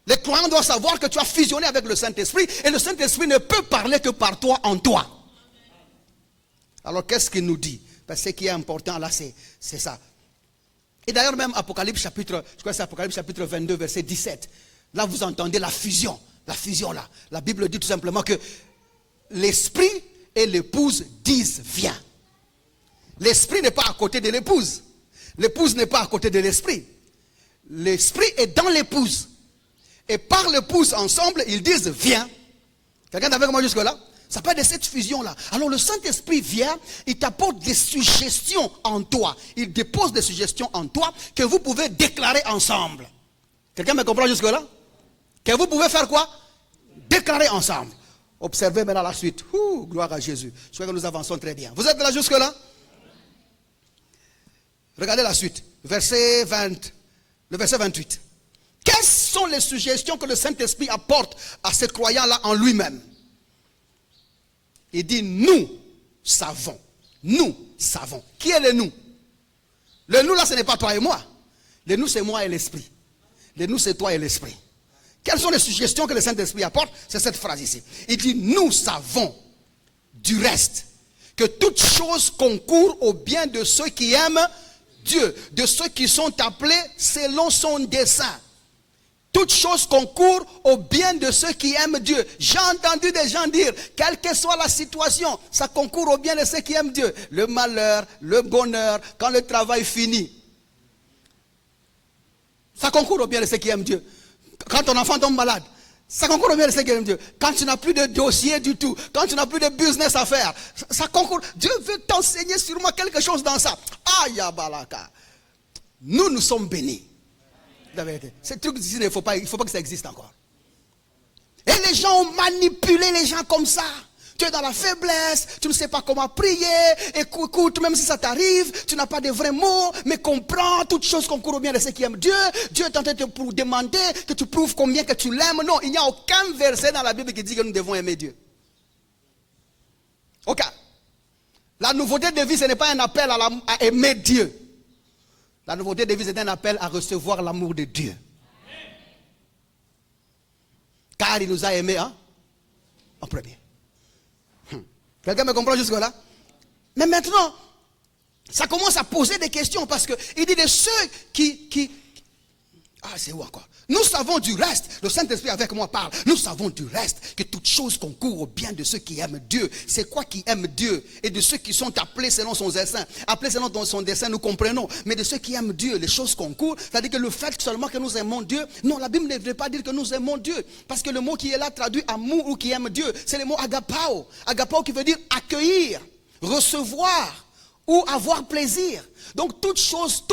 Les croyants doivent savoir que tu as fusionné avec le Saint-Esprit. Et le Saint-Esprit ne peut parler que par toi, en toi. Alors, qu'est-ce qu'il nous dit? Parce que ce qui est important là, c'est ça. Et d'ailleurs même Apocalypse chapitre 22 verset 17. Là vous entendez la fusion là. La Bible dit tout simplement que l'esprit et l'épouse disent viens. L'esprit n'est pas à côté de l'épouse. L'épouse n'est pas à côté de l'esprit. L'esprit est dans l'épouse. Et par l'épouse ensemble ils disent viens. Quelqu'un est avec moi jusque là? Ça parle de cette fusion-là. Alors le Saint-Esprit vient, il t'apporte des suggestions en toi. Il dépose des suggestions en toi que vous pouvez déclarer ensemble. Quelqu'un me comprend jusque-là? Que vous pouvez faire quoi? Déclarer ensemble. Observez maintenant la suite. Gloire à Jésus. Je crois que nous avançons très bien. Vous êtes là jusque-là? Regardez la suite. Le verset 28. Quelles sont les suggestions que le Saint-Esprit apporte à ce croyant-là en lui-même? Il dit, nous savons. Nous savons. Qui est le nous? Le nous là, ce n'est pas toi et moi. Le nous, c'est moi et l'esprit. Le nous, c'est toi et l'esprit. Quelles sont les suggestions que le Saint-Esprit apporte? C'est cette phrase ici. Il dit, nous savons du reste que toute chose concourt au bien de ceux qui aiment Dieu, de ceux qui sont appelés selon son dessein. Toute chose concourt au bien de ceux qui aiment Dieu. J'ai entendu des gens dire, quelle que soit la situation, ça concourt au bien de ceux qui aiment Dieu. Le malheur, le bonheur, quand le travail finit. Ça concourt au bien de ceux qui aiment Dieu. Quand ton enfant tombe malade, ça concourt au bien de ceux qui aiment Dieu. Quand tu n'as plus de dossier du tout, quand tu n'as plus de business à faire, ça concourt. Dieu veut t'enseigner sûrement quelque chose dans ça. Aïe, balaka. Nous sommes bénis. La vérité. Ce truc ici, il ne faut pas que ça existe encore. Et les gens ont manipulé les gens comme ça. Tu es dans la faiblesse, tu ne sais pas comment prier. Écoute, même si ça t'arrive, tu n'as pas de vrais mots, mais comprends, toutes choses concourent au bien de ceux qui aiment Dieu. Dieu est en train de te demander que tu prouves combien que tu l'aimes. Non, il n'y a aucun verset dans la Bible qui dit que nous devons aimer Dieu. Ok. La nouveauté de vie, ce n'est pas un appel à aimer Dieu. La nouveauté de vie, c'est un appel à recevoir l'amour de Dieu. Car il nous a aimés en premier. Quelqu'un me comprend jusque-là? Mais maintenant, ça commence à poser des questions parce qu'il dit de ceux qui... Ah, c'est où encore? Nous savons du reste, le Saint-Esprit avec moi parle, nous savons du reste que toute chose concourt au bien de ceux qui aiment Dieu. C'est quoi qui aime Dieu? Et de ceux qui sont appelés selon son dessein. Appelés selon son dessein, nous comprenons. Mais de ceux qui aiment Dieu, les choses concourent. C'est-à-dire que le fait seulement que nous aimons Dieu, non, la Bible ne veut pas dire que nous aimons Dieu. Parce que le mot qui est là traduit amour ou qui aime Dieu, c'est le mot agapao. Agapao qui veut dire accueillir, recevoir ou avoir plaisir. Donc toute chose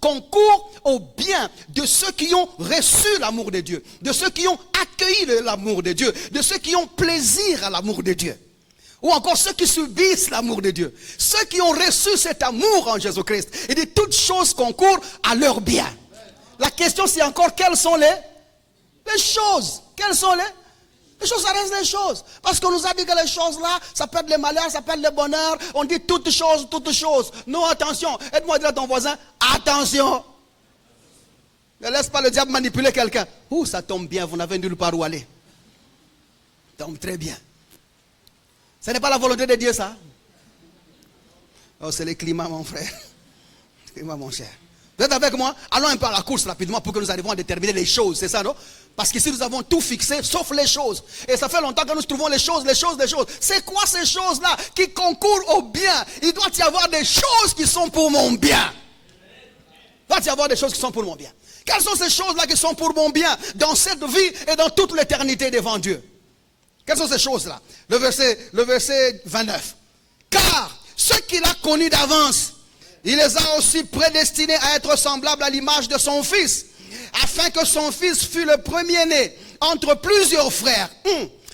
concourt au bien de ceux qui ont reçu l'amour de Dieu, de ceux qui ont accueilli l'amour de Dieu, de ceux qui ont plaisir à l'amour de Dieu. Ou encore ceux qui subissent l'amour de Dieu. Ceux qui ont reçu cet amour en Jésus-Christ. Et de toutes choses concourent à leur bien. La question c'est encore quelles sont les choses. Quelles sont Les choses, ça reste les choses. Parce qu'on nous a dit que les choses là, ça perd les malheurs, ça perd le bonheur. On dit toutes choses, toutes choses. Non, attention. Aide-moi à dire à ton voisin, attention. Ne laisse pas le diable manipuler quelqu'un. Ouh, ça tombe bien, vous n'avez nulle part où aller. Tombe très bien. Ce n'est pas la volonté de Dieu, ça. Oh, c'est le climat, mon frère. Le climat, mon cher. Vous êtes avec moi? Allons un peu à la course rapidement pour que nous arrivions à déterminer les choses. C'est ça, non? Parce qu'ici, nous avons tout fixé, sauf les choses. Et ça fait longtemps que nous trouvons les choses. C'est quoi ces choses-là qui concourent au bien? Il doit y avoir des choses qui sont pour mon bien. Il doit y avoir des choses qui sont pour mon bien. Quelles sont ces choses-là qui sont pour mon bien dans cette vie et dans toute l'éternité devant Dieu? Quelles sont ces choses-là? Le verset 29. Car ceux qu'il a connus d'avance, il les a aussi prédestinés à être semblables à l'image de son Fils, afin que son Fils fût le premier-né entre plusieurs frères.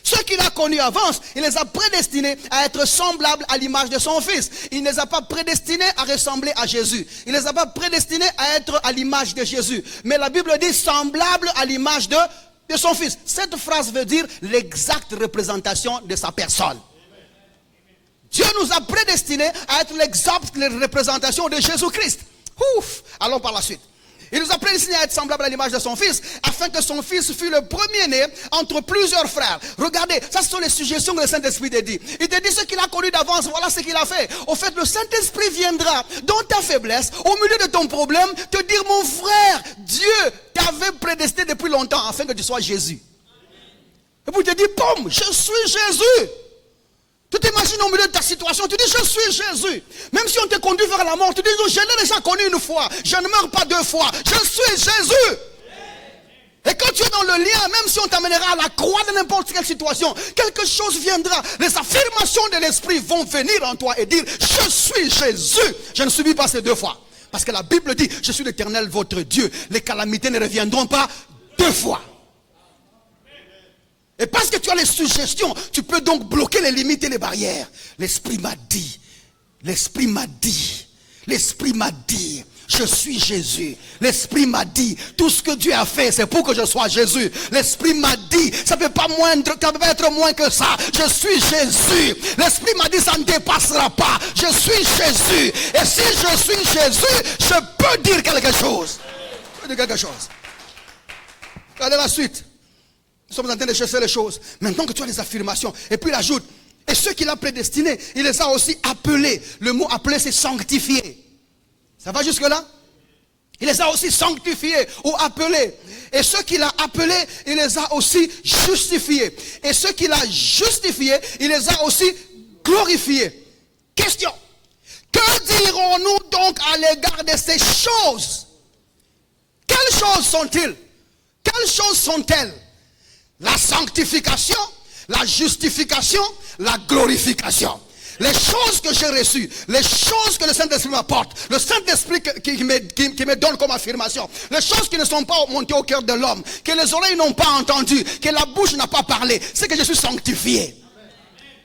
Ceux qu'il a connus d'avance, il les a prédestinés à être semblables à l'image de son Fils. Il ne les a pas prédestinés à ressembler à Jésus. Il ne les a pas prédestinés à être à l'image de Jésus. Mais la Bible dit semblable à l'image de son Fils. Cette phrase veut dire l'exacte représentation de sa personne. Dieu nous a prédestinés à être l'exacte représentation de Jésus-Christ. Ouf! Allons par la suite. Il nous a prédestinés à être semblables à l'image de son Fils, afin que son Fils fût le premier-né entre plusieurs frères. Regardez, ça ce sont les suggestions que le Saint-Esprit te dit. Il te dit ce qu'il a connu d'avance, voilà ce qu'il a fait. Au fait, le Saint-Esprit viendra dans ta faiblesse, au milieu de ton problème, te dire, mon frère, Dieu t'avait prédestiné depuis longtemps, afin que tu sois Jésus. Et puis il te dit, boum, je suis Jésus. Tu t'imagines au milieu de ta situation, tu dis je suis Jésus. Même si on te conduit vers la mort, tu dis je l'ai déjà connu une fois, je ne meurs pas deux fois, je suis Jésus. Et quand tu es dans le lien, même si on t'amènera à la croix de n'importe quelle situation, quelque chose viendra. Les affirmations de l'Esprit vont venir en toi et dire je suis Jésus. Je ne subis pas ces deux fois. Parce que la Bible dit je suis l'Éternel votre Dieu. Les calamités ne reviendront pas deux fois. Et parce que tu as les suggestions, tu peux donc bloquer les limites et les barrières. L'Esprit m'a dit, je suis Jésus. L'Esprit m'a dit, tout ce que Dieu a fait, c'est pour que je sois Jésus. L'Esprit m'a dit, ça ne peut pas être moins que ça. Je suis Jésus. L'Esprit m'a dit, ça ne dépassera pas. Je suis Jésus. Et si je suis Jésus, je peux dire quelque chose. Regardez la suite. Nous sommes en train de chercher les choses. Maintenant que tu as les affirmations. Et puis il ajoute. Et ceux qu'il a prédestinés, il les a aussi appelés. Le mot appelé, c'est sanctifié. Ça va jusque là? Il les a aussi sanctifiés ou appelés. Et ceux qu'il a appelés, il les a aussi justifiés. Et ceux qu'il a justifiés, il les a aussi glorifiés. Question. Que dirons-nous donc à l'égard de ces choses? Quelles choses sont-ils? Quelles choses sont-elles? La sanctification, la justification, la glorification. Les choses que j'ai reçues, les choses que le Saint-Esprit m'apporte, le Saint-Esprit qui me donne comme affirmation, les choses qui ne sont pas montées au cœur de l'homme, que les oreilles n'ont pas entendu, que la bouche n'a pas parlé, c'est que je suis sanctifié,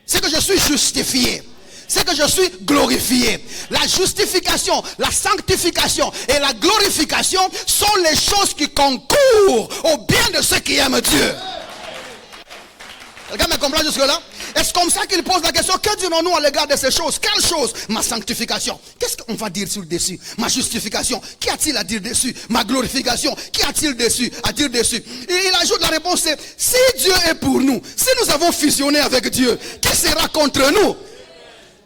c'est que je suis justifié, c'est que je suis glorifié. La justification, la sanctification et la glorification sont les choses qui concourent au bien de ceux qui aiment Dieu. Quelqu'un me comprend jusque là? Est-ce comme ça qu'il pose la question? Que dirons-nous à l'égard de ces choses? Quelles choses? Ma sanctification. Qu'est-ce qu'on va dire sur le dessus? Ma justification. Qu'y a-t-il à dire dessus? Ma glorification. Qu'y a-t-il dessus à dire dessus? Et il ajoute la réponse, c'est si Dieu est pour nous, si nous avons fusionné avec Dieu, qui sera contre nous?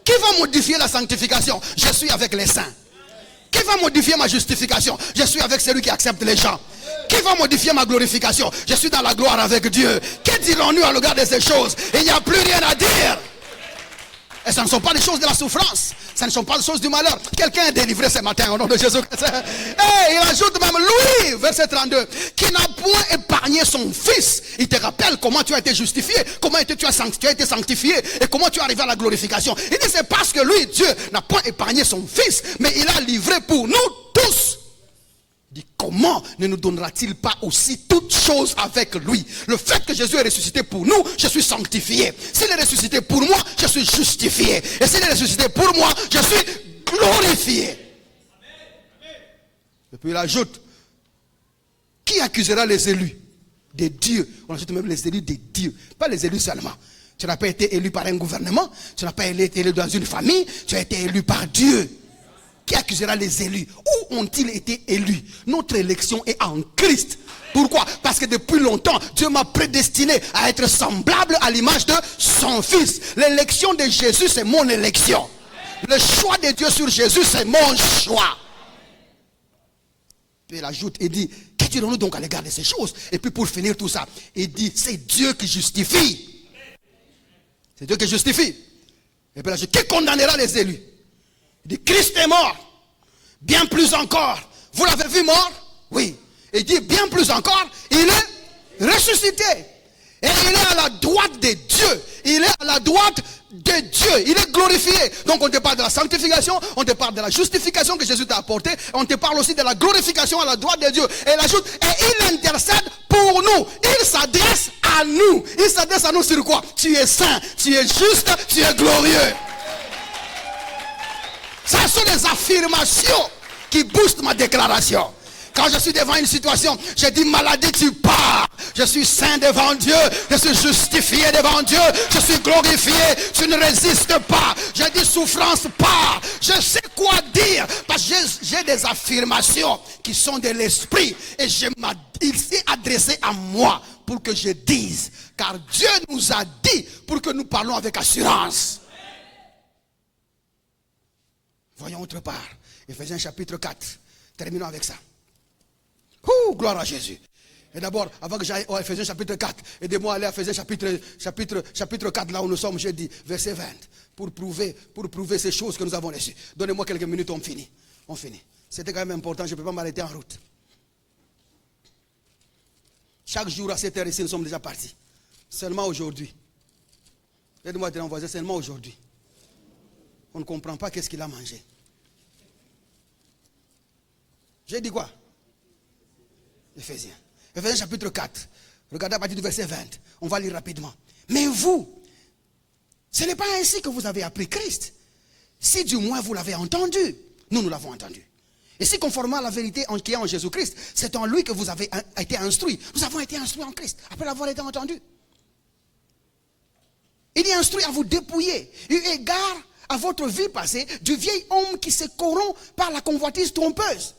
Qui va modifier la sanctification? Je suis avec les saints. Qui va modifier ma justification? Je suis avec celui qui accepte les gens. Qui va modifier ma glorification? Je suis dans la gloire avec Dieu. Que dirons-nous à l'égard de ces choses? Il n'y a plus rien à dire. Et ce ne sont pas les choses de la souffrance. Ce ne sont pas les choses du malheur. Quelqu'un est délivré ce matin au nom de Jésus. Et il ajoute même Louis, verset 32, qui n'a point épargné son fils. Il te rappelle comment tu as été justifié, comment tu as été sanctifié et comment tu es arrivé à la glorification. Il dit c'est parce que lui, Dieu, n'a point épargné son fils, mais il a livré pour nous tous. Il dit comment ne nous donnera-t-il pas aussi toutes choses avec lui? Le fait que Jésus est ressuscité pour nous, je suis sanctifié. S'il est ressuscité pour moi, je suis justifié. Et s'il est ressuscité pour moi, je suis glorifié. Et puis il ajoute, qui accusera les élus? de Dieu. On ajoute même les élus de Dieu. Pas les élus seulement. Tu n'as pas été élu par un gouvernement. Tu n'as pas été élu dans une famille. Tu as été élu par Dieu. Qui accusera les élus? Où ont-ils été élus? Notre élection est en Christ. Pourquoi? Parce que depuis longtemps, Dieu m'a prédestiné à être semblable à l'image de son Fils. L'élection de Jésus, c'est mon élection. Le choix de Dieu sur Jésus, c'est mon choix. Puis il ajoute et dit, qu'est-ce donc à l'égard de ces choses? Et puis pour finir tout ça, il dit, c'est Dieu qui justifie. C'est Dieu qui justifie. Et puis il ajoute, qui condamnera les élus? Il dit, Christ est mort. Bien plus encore. Vous l'avez vu mort? Oui. Il dit, bien plus encore, il est ressuscité. Et il est à la droite de Dieu. Il est à la droite de Dieu. Il est glorifié. Donc on te parle de la sanctification, on te parle de la justification que Jésus t'a apportée. On te parle aussi de la glorification à la droite de Dieu. Et il ajoute, et il intercède pour nous. Il s'adresse à nous. Il s'adresse à nous sur quoi? Tu es saint, tu es juste, tu es glorieux. Ça sont des affirmations qui boostent ma déclaration. Quand je suis devant une situation, je dis maladie, tu pars. Je suis saint devant Dieu. Je suis justifié devant Dieu. Je suis glorifié. Tu ne résistes pas. Je dis souffrance, pars. Je sais quoi dire. Parce que j'ai des affirmations qui sont de l'esprit. Et il s'est adressé à moi pour que je dise. Car Dieu nous a dit pour que nous parlons avec assurance. Voyons autre part. Éphésiens chapitre 4. Terminons avec ça. Gloire à Jésus. Et d'abord, avant que j'aille à Éphésiens chapitre 4, aidez-moi à aller à Éphésiens chapitre 4, là où nous sommes, j'ai dit, verset 20, pour prouver ces choses que nous avons reçues. Donnez-moi quelques minutes, on finit. On finit. C'était quand même important, je ne peux pas m'arrêter en route. Chaque jour à cette heure ici, nous sommes déjà partis. Seulement aujourd'hui. Aidez-moi à dire en voisin, seulement aujourd'hui. On ne comprend pas qu'est-ce qu'il a mangé. J'ai dit quoi? Éphésiens. Éphésiens chapitre 4. Regardez à partir du verset 20. On va lire rapidement. Mais vous, ce n'est pas ainsi que vous avez appris Christ. Si du moins vous l'avez entendu. Nous l'avons entendu. Et si conformément à la vérité qui est en Jésus-Christ, c'est en lui que vous avez été instruits. Nous avons été instruits en Christ, après l'avoir été entendus. Il est instruit à vous dépouiller, eu égard à votre vie passée, du vieil homme qui se corrompt par la convoitise trompeuse.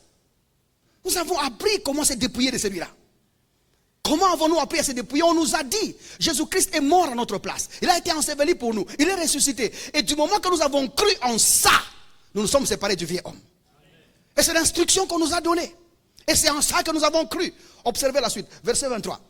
Nous avons appris comment se dépouiller de celui-là. Comment avons-nous appris à se dépouiller? On nous a dit, Jésus-Christ est mort à notre place. Il a été enseveli pour nous. Il est ressuscité. Et du moment que nous avons cru en ça, nous nous sommes séparés du vieil homme. Et c'est l'instruction qu'on nous a donnée. Et c'est en ça que nous avons cru. Observez la suite, verset 23.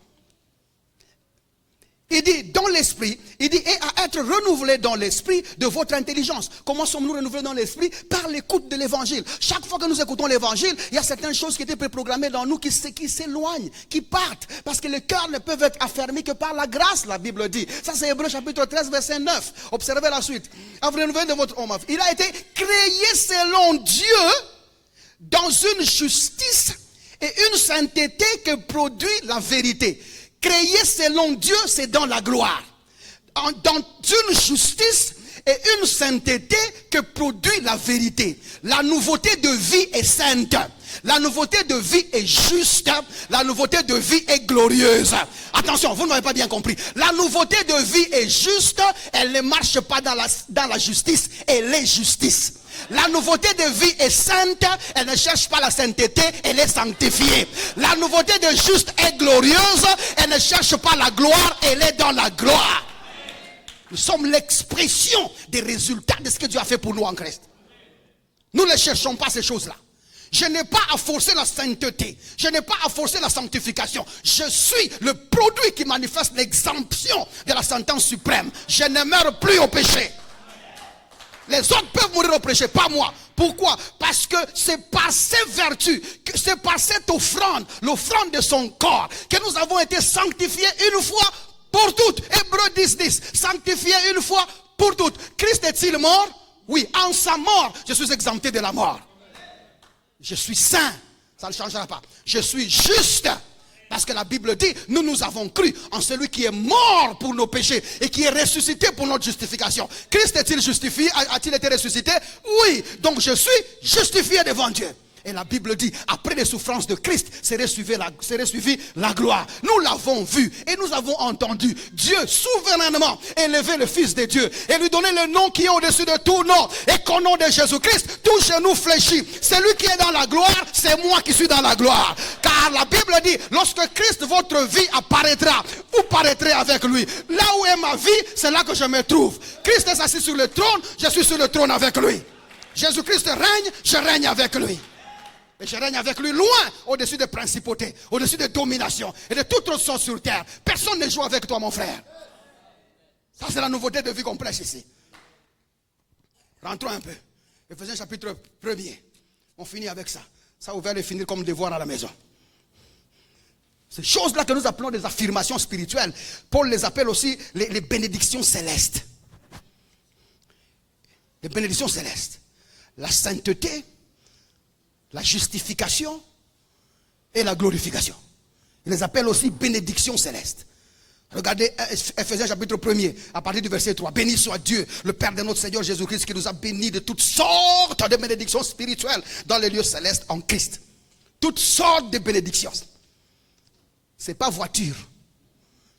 Il dit, dans l'esprit, il dit, et à être renouvelé dans l'esprit de votre intelligence. Comment sommes-nous renouvelés dans l'esprit? Par l'écoute de l'évangile. Chaque fois que nous écoutons l'évangile, il y a certaines choses qui étaient préprogrammées dans nous qui s'éloignent, qui partent. Parce que les cœurs ne peuvent être affermis que par la grâce, la Bible dit. Ça c'est Hébreux chapitre 13, verset 9. Observez la suite. À vous renouveler de votre homme. Il a été créé selon Dieu dans une justice et une sainteté que produit la vérité. Créé selon Dieu, c'est dans la gloire. Dans une justice et une sainteté que produit la vérité. La nouveauté de vie est sainte. La nouveauté de vie est juste. La nouveauté de vie est glorieuse. Attention, vous ne m'avez pas bien compris. La nouveauté de vie est juste. Elle ne marche pas dans la justice. Elle est justice. La nouveauté de vie est sainte, elle ne cherche pas la sainteté, elle est sanctifiée. La nouveauté de juste est glorieuse, elle ne cherche pas la gloire, elle est dans la gloire. Nous sommes l'expression des résultats de ce que Dieu a fait pour nous en Christ. Nous ne cherchons pas ces choses-là. Je n'ai pas à forcer la sainteté. Je n'ai pas à forcer la sanctification. Je suis le produit qui manifeste l'exemption de la sentence suprême. Je ne meurs plus au péché. Les autres peuvent mourir au péché, pas moi. Pourquoi? Parce que c'est par ces vertus, c'est par cette offrande, l'offrande de son corps, que nous avons été sanctifiés une fois pour toutes. Hébreux 10:10. Sanctifiés une fois pour toutes. Christ est-il mort? Oui. En sa mort, je suis exempté de la mort. Je suis saint. Ça ne changera pas. Je suis juste. Parce que la Bible dit, nous avons cru en celui qui est mort pour nos péchés et qui est ressuscité pour notre justification. Christ est-il justifié? A-t-il été ressuscité? Oui. Donc je suis justifié devant Dieu. Et la Bible dit, après les souffrances de Christ, serait suivi la gloire. Nous l'avons vu et nous avons entendu. Dieu souverainement élever le Fils de Dieu et lui donner le nom qui est au-dessus de tout nom. Et qu'au nom de Jésus-Christ, tout genou fléchit. Celui qui est dans la gloire, c'est moi qui suis dans la gloire. Car la Bible dit, lorsque Christ, votre vie apparaîtra, vous paraîtrez avec lui. Là où est ma vie, c'est là que je me trouve. Christ est assis sur le trône, je suis sur le trône avec lui. Jésus-Christ règne, je règne avec lui. Et je règne avec lui loin au-dessus des principautés, au-dessus des dominations et de toute autre chose sur terre. Personne ne joue avec toi, mon frère. Ça, c'est la nouveauté de vie qu'on prêche ici. Rentrons un peu. Éphésiens chapitre 1er. On finit avec ça. Ça, on va le finir comme devoir à la maison. Ces choses-là que nous appelons des affirmations spirituelles, Paul les appelle aussi les bénédictions célestes. Les bénédictions célestes. La sainteté, la justification et la glorification. Il les appelle aussi bénédictions célestes. Regardez Ephésiens chapitre 1er, à partir du verset 3. Béni soit Dieu, le Père de notre Seigneur Jésus-Christ, qui nous a bénis de toutes sortes de bénédictions spirituelles dans les lieux célestes en Christ. Toutes sortes de bénédictions. C'est pas voiture,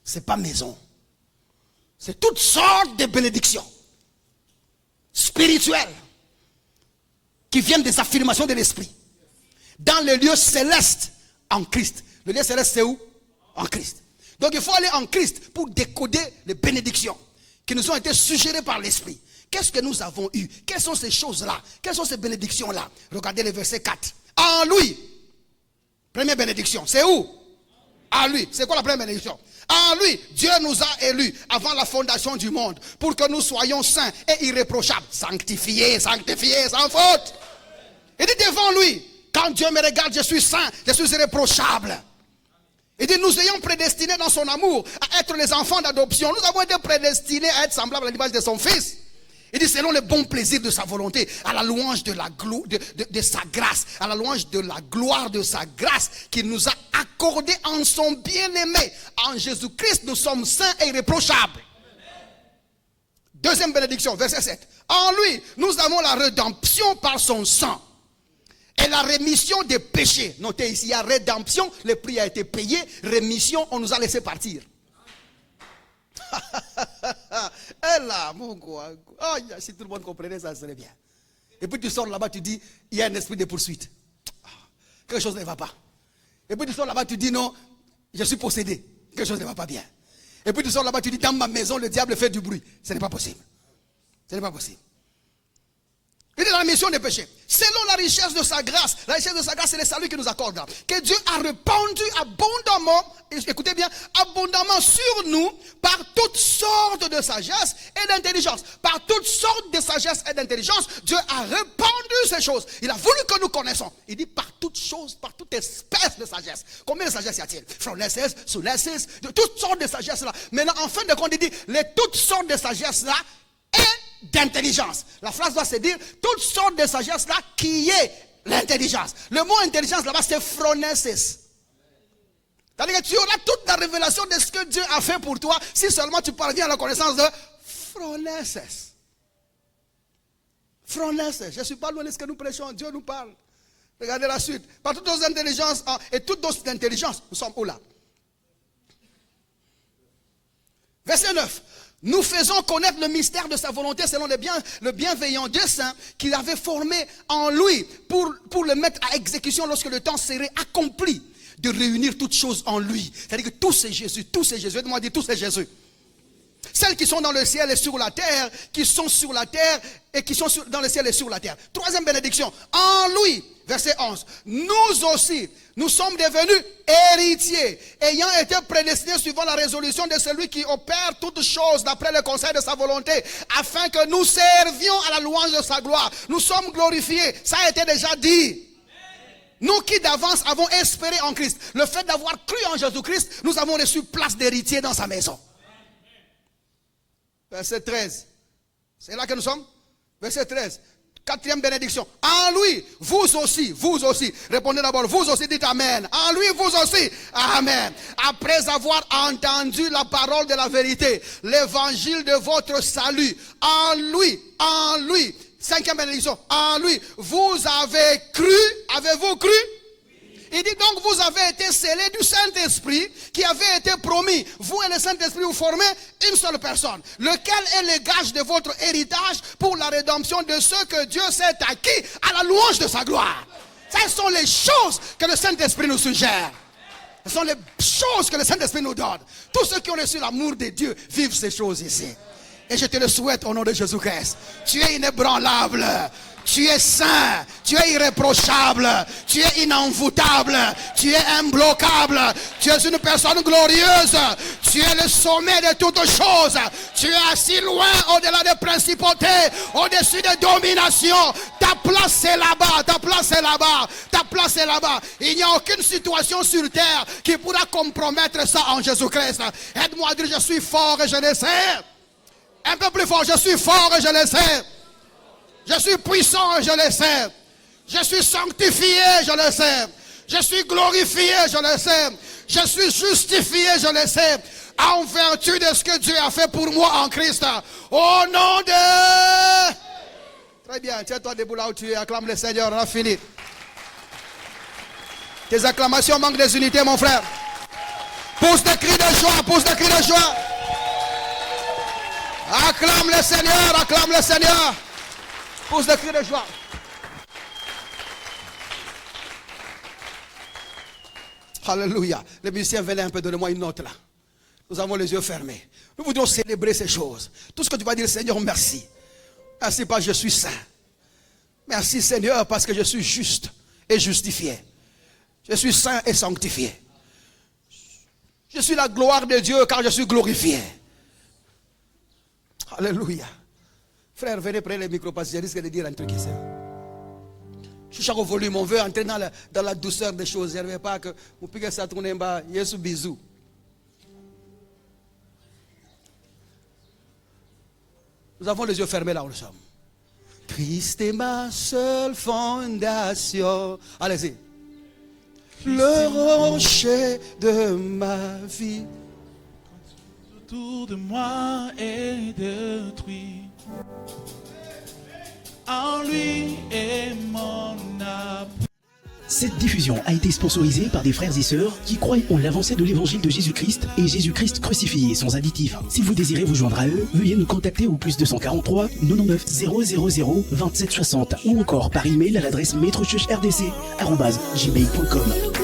c'est pas maison. C'est toutes sortes de bénédictions spirituelles qui viennent des affirmations de l'esprit. Dans les lieux célestes en Christ. Le lieu céleste, c'est où? En Christ. Donc il faut aller en Christ pour décoder les bénédictions qui nous ont été suggérées par l'esprit. Qu'est-ce que nous avons eu? Quelles sont ces choses-là? Quelles sont ces bénédictions-là? Regardez le verset 4. En lui. Première bénédiction. C'est où? En lui. C'est quoi la première bénédiction? En lui, Dieu nous a élus avant la fondation du monde pour que nous soyons saints et irréprochables. Sanctifiés, sanctifiés, sans faute. Il dit devant lui, quand Dieu me regarde, je suis saint, je suis irréprochable. Il dit, nous ayons prédestinés dans son amour à être les enfants d'adoption. Nous avons été prédestinés à être semblables à l'image de son Fils. Il dit, selon le bon plaisir de sa volonté, à la louange de sa grâce, à la louange de la gloire de sa grâce qu'il nous a accordé en son bien-aimé. En Jésus-Christ, nous sommes saints et irréprochables. Deuxième bénédiction, verset 7. En lui, nous avons la rédemption par son sang. Et la rémission des péchés. Notez ici, il y a rédemption, le prix a été payé. Rémission, on nous a laissé partir. Et là, mon gars, si tout le monde comprenait ça, serait bien. Et puis tu sors là-bas, tu dis, il y a un esprit de poursuite. Quelque chose ne va pas. Et puis tu sors là-bas, tu dis, non, je suis possédé. Quelque chose ne va pas bien. Et puis tu sors là-bas, tu dis, dans ma maison, le diable fait du bruit. Ce n'est pas possible. Ce n'est pas possible. Il est dans la mission des péchés. Selon la richesse de sa grâce. La richesse de sa grâce, c'est le salut qu'il nous accorde. Que Dieu a répandu abondamment, écoutez bien, abondamment sur nous par toutes sortes de sagesse et d'intelligence. Par toutes sortes de sagesse et d'intelligence, Dieu a répandu ces choses. Il a voulu que nous connaissions. Il dit par toutes choses, par toute espèce de sagesse. Combien de sagesse y a-t-il? Phronesis, sounesis, de toutes sortes de sagesse là. Maintenant, en fin de compte, il dit, les toutes sortes de sagesse là et d'intelligence. La phrase doit se dire toutes sortes de sagesse là qui est l'intelligence. Le mot intelligence là-bas c'est phronesis. C'est-à-dire que tu auras toute la révélation de ce que Dieu a fait pour toi si seulement tu parviens à la connaissance de phronesis. Phronesis. Je ne suis pas loin de ce que nous prêchons. Dieu nous parle. Regardez la suite. Par toutes nos intelligences et toutes nos intelligences, nous sommes où là? Verset 9. Nous faisons connaître le mystère de sa volonté selon le bienveillant Dieu saint qu'il avait formé en lui pour le mettre à exécution lorsque le temps serait accompli de réunir toutes choses en lui. C'est-à-dire que tout c'est Jésus, aide-moi à dire tout c'est Jésus. Celles qui sont dans le ciel et sur la terre, qui sont sur la terre et qui sont dans le ciel et sur la terre. Troisième bénédiction, en lui, verset 11, nous aussi, nous sommes devenus héritiers, ayant été prédestinés suivant la résolution de celui qui opère toutes choses d'après le conseil de sa volonté, afin que nous servions à la louange de sa gloire. Nous sommes glorifiés, ça a été déjà dit. Nous qui d'avance avons espéré en Christ, le fait d'avoir cru en Jésus-Christ, nous avons reçu place d'héritier dans sa maison. Verset 13. C'est là que nous sommes. Verset 13. Quatrième bénédiction. En lui, vous aussi. Répondez d'abord, vous aussi, dites Amen. En lui, vous aussi. Amen. Après avoir entendu la parole de la vérité, l'évangile de votre salut. En lui, 5e bénédiction, en lui, vous avez cru, avez-vous cru? Il dit donc vous avez été scellés du Saint-Esprit qui avait été promis. Vous et le Saint-Esprit vous formez une seule personne, lequel est le gage de votre héritage pour la rédemption de ceux que Dieu s'est acquis à la louange de sa gloire. Ce sont les choses que le Saint-Esprit nous suggère. Ce sont les choses que le Saint-Esprit nous donne. Tous ceux qui ont reçu l'amour de Dieu vivent ces choses ici. Et je te le souhaite au nom de Jésus-Christ. Tu es inébranlable. Tu es saint, tu es irréprochable, tu es inenvoûtable, tu es imbloquable, tu es une personne glorieuse, tu es le sommet de toutes choses, tu es assis loin au-delà des principautés, au-dessus des dominations. Ta place c'est là-bas, ta place est là-bas, ta place est là-bas. Il n'y a aucune situation sur terre qui pourra compromettre ça en Jésus-Christ. Aide-moi à dire je suis fort et je le sais. Un peu plus fort, je suis fort et je le sais. Je suis puissant et je le sais. Je suis sanctifié, je le sais. Je suis glorifié, je le sais. Je suis justifié, je le sais. En vertu de ce que Dieu a fait pour moi en Christ. Au nom de... Très bien, tiens-toi debout là où tu es. Acclame le Seigneur, on a fini. Tes acclamations manquent des unités, mon frère. Pousse des cris de joie, pousse des cris de joie. Acclame le Seigneur, acclame le Seigneur. Pousse des cris de joie. Alléluia. Les musiciens venaient un peu, donnez-moi une note là. Nous avons les yeux fermés. Nous voudrions célébrer ces choses. Tout ce que tu vas dire, Seigneur, merci. Merci parce que je suis saint. Merci Seigneur parce que je suis juste et justifié. Je suis saint et sanctifié. Je suis la gloire de Dieu car je suis glorifié. Alléluia. Frère, venez prendre le micro parce que je risque de dire un truc ici. Je suis au volume, on veut entrer dans la douceur des choses. Je ne veux pas que vous piquez ça tourner en bas. Yesu bisou. Nous avons les yeux fermés là où nous sommes. Christ est ma seule fondation. Allez-y. Le rocher de ma vie. Autour de moi est détruit. En lui est mon appui. Cette diffusion a été sponsorisée par des frères et sœurs qui croient en l'avancée de l'évangile de Jésus-Christ et Jésus-Christ crucifié sans additif. Si vous désirez vous joindre à eux, veuillez nous contacter au +243 99 000 27 60 ou encore par email à l'adresse maîtrechurchrdc@gmail.com.